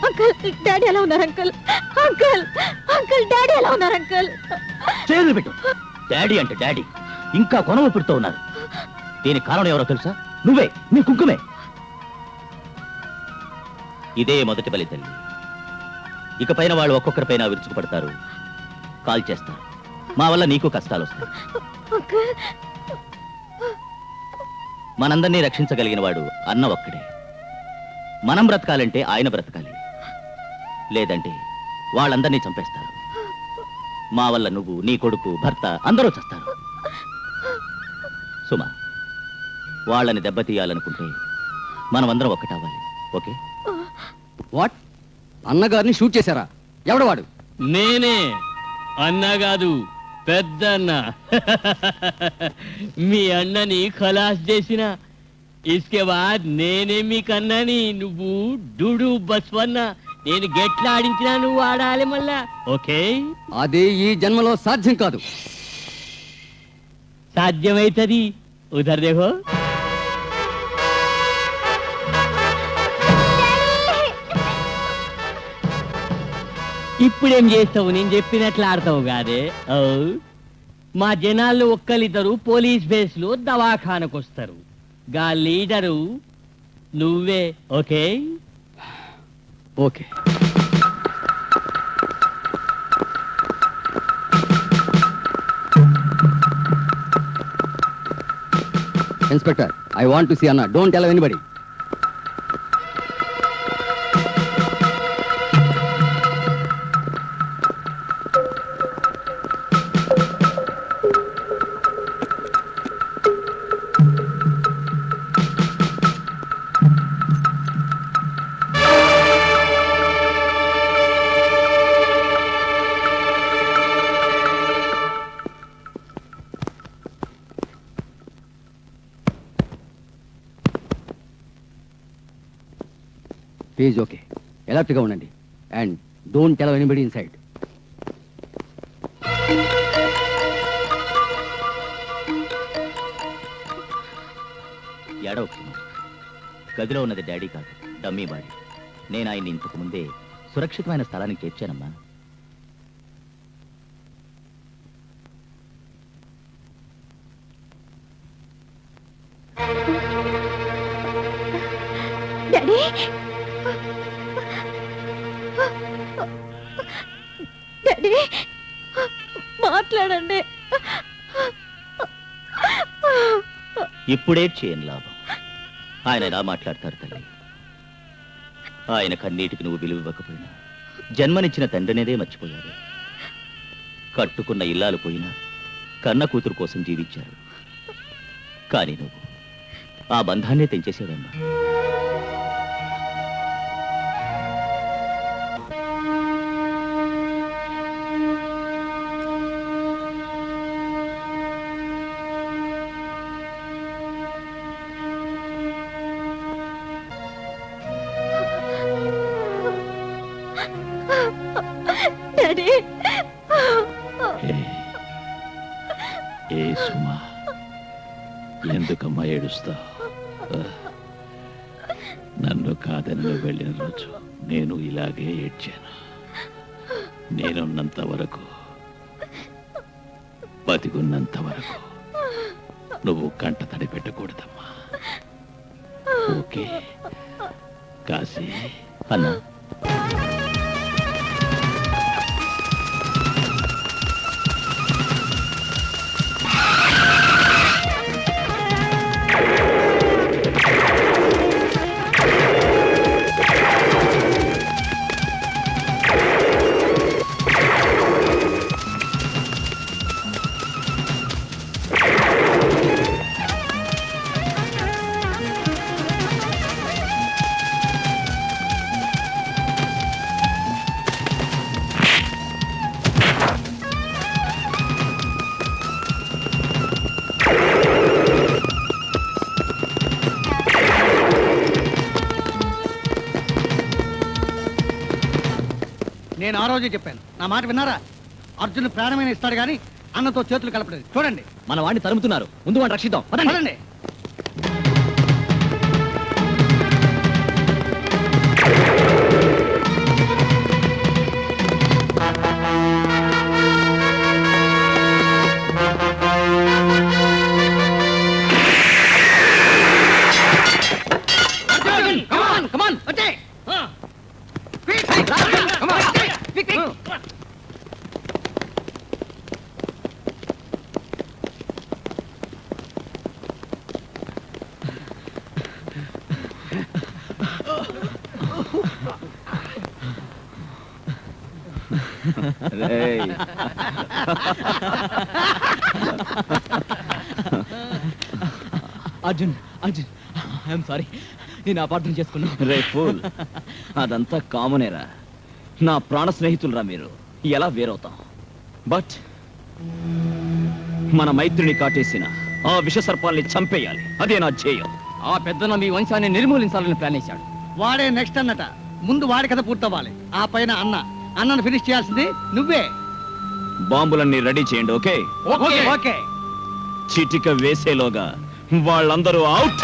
Uncle, daddy ఎలా ఉన్నారు అంకుల్? అంకుల్, అంకుల్, డాడీ ఎలా ఉన్నారు అంకుల్? చేతులు పెట్టు. డాడీ అంటే డాడీ ఇంకా కొనవ పెడుతూ ఉన్నారు. దీనికి కారణం ఎవరో తెలుసా? నువ్వే, నీ కుంకుమే. ఇదే మొదటి బలి తల్లి. ఇకపైన వాళ్ళు ఒక్కొక్కరిపైన విరుచుకుపడతారు, కాల్ చేస్తారు. మా వల్ల నీకు కష్టాలు వస్తాయి. అంకుల్, మనందరినీ రక్షించగలిగిన వాడు అన్న ఒక్కడే. మనం బ్రతకాలంటే ఆయన బ్రతకాలి, లేదంటే వాళ్ళందరినీ చంపేస్తారు. మా వల్ల నువ్వు, నీ కొడుకు, భర్త అందరూ చేస్తారు. సుమా, వాళ్ళని దెబ్బతీయాలనుకుంటే మనమందరం ఒక్కటవ్వాలి. ఓకే? వాట్? అన్నగారిని షూట్ చేశారా? ఎవడవాడు? నేనే. అన్న కాదు, పెద్ద అన్న. మీ అన్నని ఖలాస్ చేసిన. ఇస్కే బాద్ నేనే మీకు అన్నని, నువ్వు డూడు బస్వన్న. నేను గెట్లా ఆడించినా నువ్వు ఆడాలి మళ్ళా. ఓకే? అది ఈ జన్మలో సాధ్యం కాదు. సాధ్యమైతది. ఉధర్ దేఖో. ఇప్పుడేం చేస్తావు? నేను చెప్పినట్లు ఆడతావు కాదే. మా జనాల్లో ఒక్కరిద్దరు పోలీస్ బేస్లో దవాఖానకు వస్తారు. గా లీడరు నువ్వే. Okay? Okay. Inspector, I want to see అన్న. Don't tell anybody. Please okay, అలర్ట్గా ఉండండి. And don't tell anybody inside. ఏడవకు. గదిలో ఉన్నది డాడీ కాదు, డమ్మీ బాడీ. నేను ఆయన్ని ఇంతకు ముందే సురక్షితమైన స్థలానికి చేర్చానమ్మా. డాడీ, డాడీ, మాట్లాడండి. ఇప్పుడే చేయని లాభం. ఆయన ఎలా మాట్లాడతారు తల్లి? ఆయన కన్నీటికి నువ్వు విలువ ఇవ్వకపోయినా జన్మనిచ్చిన తండ్రినేదే మర్చిపోయారు. కట్టుకున్న ఇల్లాలు పోయినా కన్న కూతురు కోసం జీవించారు. కానీ నువ్వు ఆ బంధాన్నే తెంచేసేవమ్మా. డాడీ, ఏ సుమా, ఎందుకమ్మా ఏడుస్తావు? నన్ను కాదని వెళ్ళిన రోజు నేను ఇలాగే ఏడ్చాను. నేనున్నంత వరకు, బతికున్నంత వరకు నువ్వు కంట తడి పెట్టకూడదమ్మా. ఓకే కాశీ? అన్నా, నేను ఆ రోజే చెప్పాను, నా మాట విన్నారా? అర్జున్ ప్రాణమైన ఇస్తాడు కానీ అన్నతో చేతులు కలపలేదు. చూడండి, మన వాడిని తరుముతున్నారు, ముందు వాడిని రక్షిద్దాం. పదండి. పదండి. Arjun, come on, come on, వచ్చేయ్. Quick, come on, quick, quick. రేయ్, అర్జున్, అర్జున్, ఐఎమ్ సారీ, నేను అపార్థం చేసుకున్నా. రే ఫూల్, అదంతా కామనేరా. నా ప్రాణ స్నేహితులరా మీరు. ఎలా వేరవుతాం? బట్ మన మైత్రిని కాటేసిన ఆ విష సర్పాల్ని చంపేయాలి. అదే నా ధ్యేయం. ఆ పెద్దన మీ వంశాన్ని నిర్మూలించాలని ప్లాన్ వేశాడు. వాడే నెక్స్ట్ అన్నట. ముందు వాడి కథ పూర్తవ్వాలి. ఆ పైన అన్నను ఫినిష్ చేయాల్సింది నువ్వే. బాంబులన్నీ రెడీ చేయండి. ఓకే? Okay okay. చిటిక వేసేలోగా వాళ్ళందరూ అవుట్.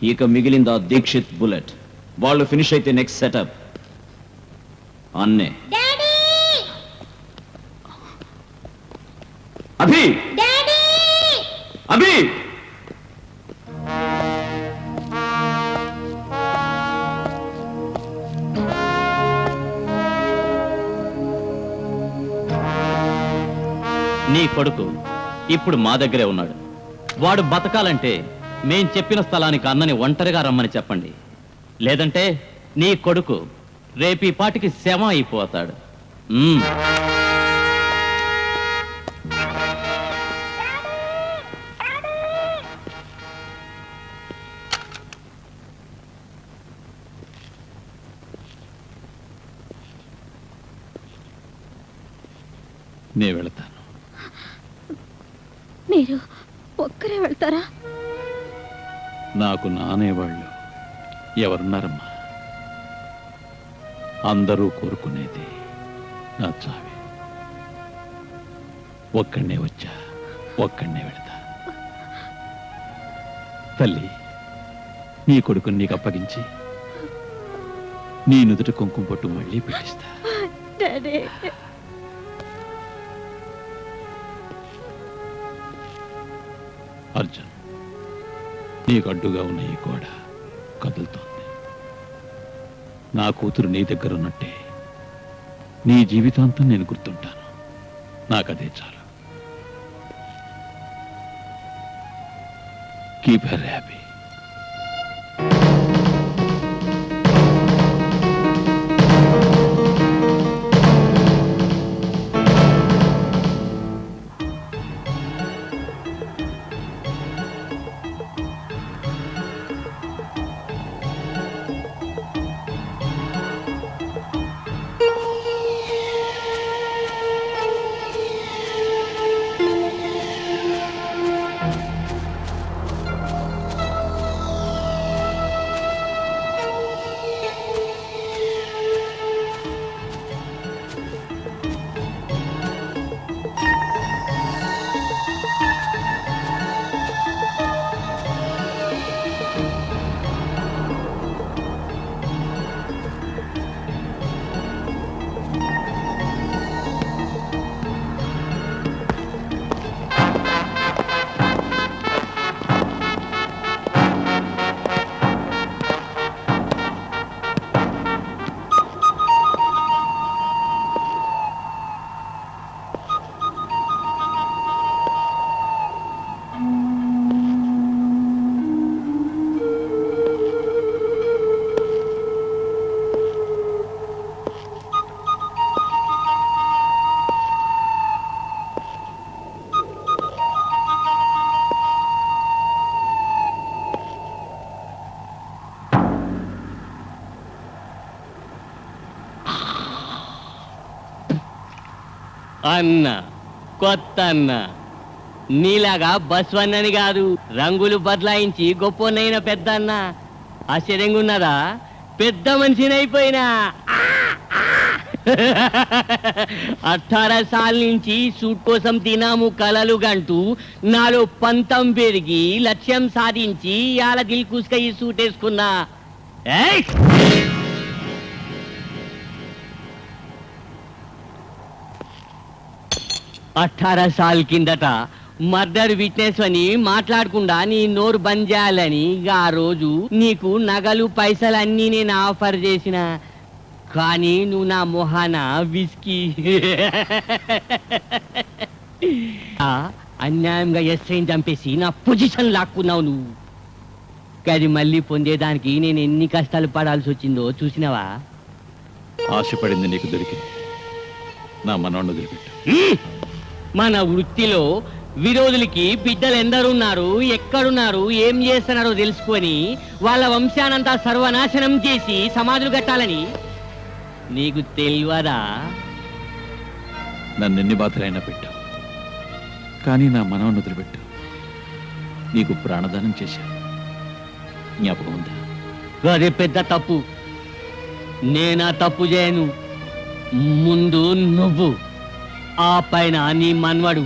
ఇక మిగిలింది ఆ దీక్షిత్ బుల్లెట్. వాళ్ళు ఫినిష్ అయితే నెక్స్ట్ సెటప్ అన్నే. అభి, అభి, నీ కొడుకు ఇప్పుడు మా దగ్గరే ఉన్నాడు. వాడు బతకాలంటే మేం చెప్పిన స్థలానికి అన్నని ఒంటరిగా రమ్మని చెప్పండి. లేదంటే నీ కొడుకు రేపీ పాటికి శవ అయిపోతాడు. నే వెళతాను. మీరు ఒక్కరే వెళ్తారా? నాకు నానేవాళ్ళు ఎవరున్నారమ్మా? అందరూ కోరుకునేది నా చావే. ఒక్కడనే వచ్చా, ఒక్కడనే వెళతా. తల్లి, నీ కొడుకుని నీకు అప్పగించి నీ నుదుట కుంకుమ పొట్టు మళ్ళీ పెట్టిస్తా. అర్జున్, నీకు అడ్డుగా ఉన్న ఈ గోడ కదులుతోంది. నా కూతురు నీ దగ్గర ఉన్నట్టే నీ జీవితాంతం నేను గుర్తుంటాను. నాకదే చాలు. Keep her happy. అన్న, కొత్త అన్న, నీలాగా బస్వన్నని కాదు, రంగులు బదలాయించి గొప్పనైన పెద్ద అన్న. ఆశ్చర్యంగా ఉన్నదా? పెద్ద మనిషినైపోయినా. 18 సార్ల నుంచి సూట్ కోసం తినాము కలలు గంటూ నాలో పంతం పెరిగి లక్ష్యం సాధించి ఇవాళ దిల్ కూసుక ఈ సూట్ వేసుకున్నా. 18 సార్ల కిందట మర్డర్ విట్నెస్ అని మాట్లాడకుండా నీ నోరు బంద్ చేయాలని ఆ రోజు నీకు నగలు పైసలు అన్నీ నేను ఆఫర్ చేసిన. కానీ నువ్వు నా మొహాన విస్కీ అన్యాయంగా ఎస్ఐని చంపేసి నా పొజిషన్ లాక్కున్నావు నువ్వు. అది మళ్ళీ పొందేదానికి నేను ఎన్ని కష్టాలు పడాల్సి వచ్చిందో చూసినావా? ఆశపడింది నీకు దొరికింది. నా మనోడిని వదిలిపెట్టు. మన వృత్తిలో విరోధులకి బిడ్డలు ఎందరున్నారు, ఎక్కడున్నారు, ఏం చేస్తున్నారో తెలుసుకొని వాళ్ళ వంశానంతా సర్వనాశనం చేసి సమాధులు కట్టాలని నీకు తెలియదా? నన్ను ఎన్ని బాధలైనా పెట్టు, కానీ నా మనోడిని వదిలిపెట్టు. నీకు ప్రాణదానం చేశాను, జ్ఞాపకం ఉందా? అదే పెద్ద తప్పు. నేనా తప్పు చేయను. ముందు నువ్వు, ఆ పైన నీ మన్వడు.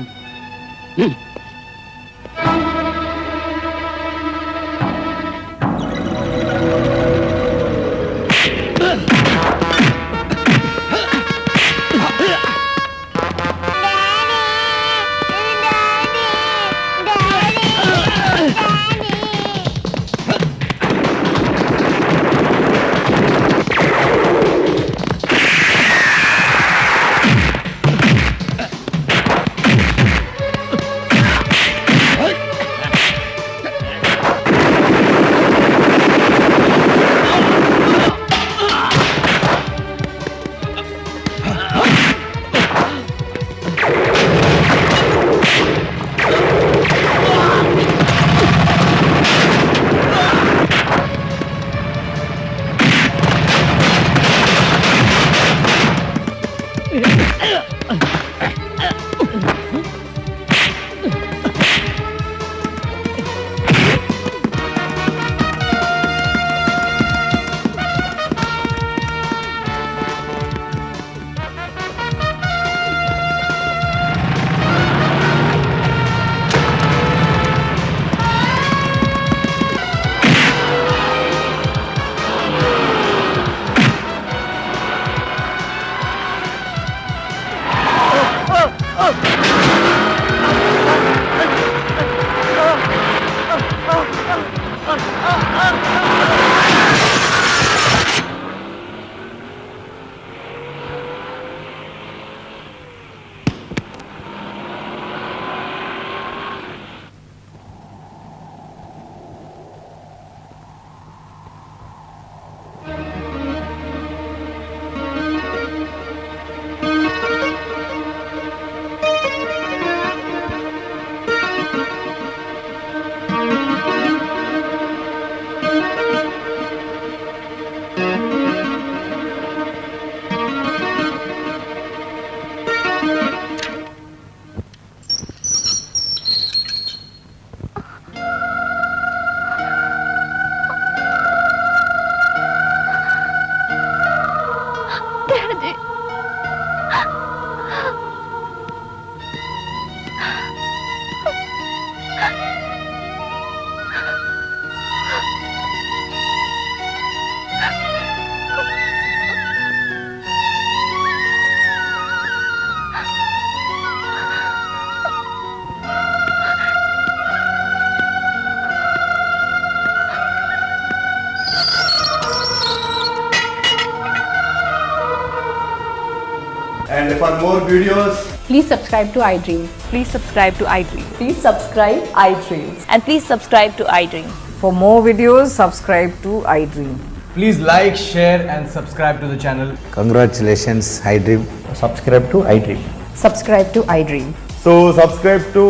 And for more videos, Please subscribe to iDream. Please subscribe to iDream. Please subscribe iDream. And please subscribe to iDream. For more videos, subscribe to iDream. please like, share and subscribe to the channel. Congratulations, iDream. Subscribe to iDream. Subscribe to iDream. So subscribe to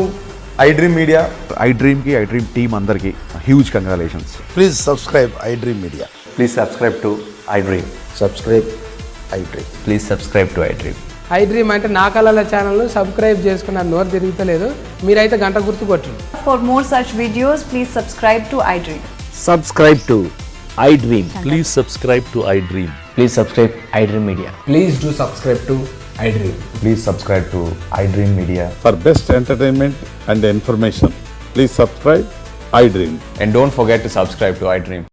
iDream Media. iDream ki iDream team andarki huge congratulations. Please subscribe iDream Media. Please subscribe to iDream. Subscribe iDream. Please subscribe to iDream. iDream అంటే నా కళల channel subscribe చేసుకున్న నోరు తిరుగుతలేదు మీరైతే గంట గుర్తు కొట్టండి. For more such videos, please subscribe to iDream. Subscribe to iDream. Please subscribe to iDream. Please subscribe iDream Media. Please do subscribe to iDream. Please subscribe to iDream Media. For best entertainment and information, please subscribe iDream. And don't forget to subscribe to iDream.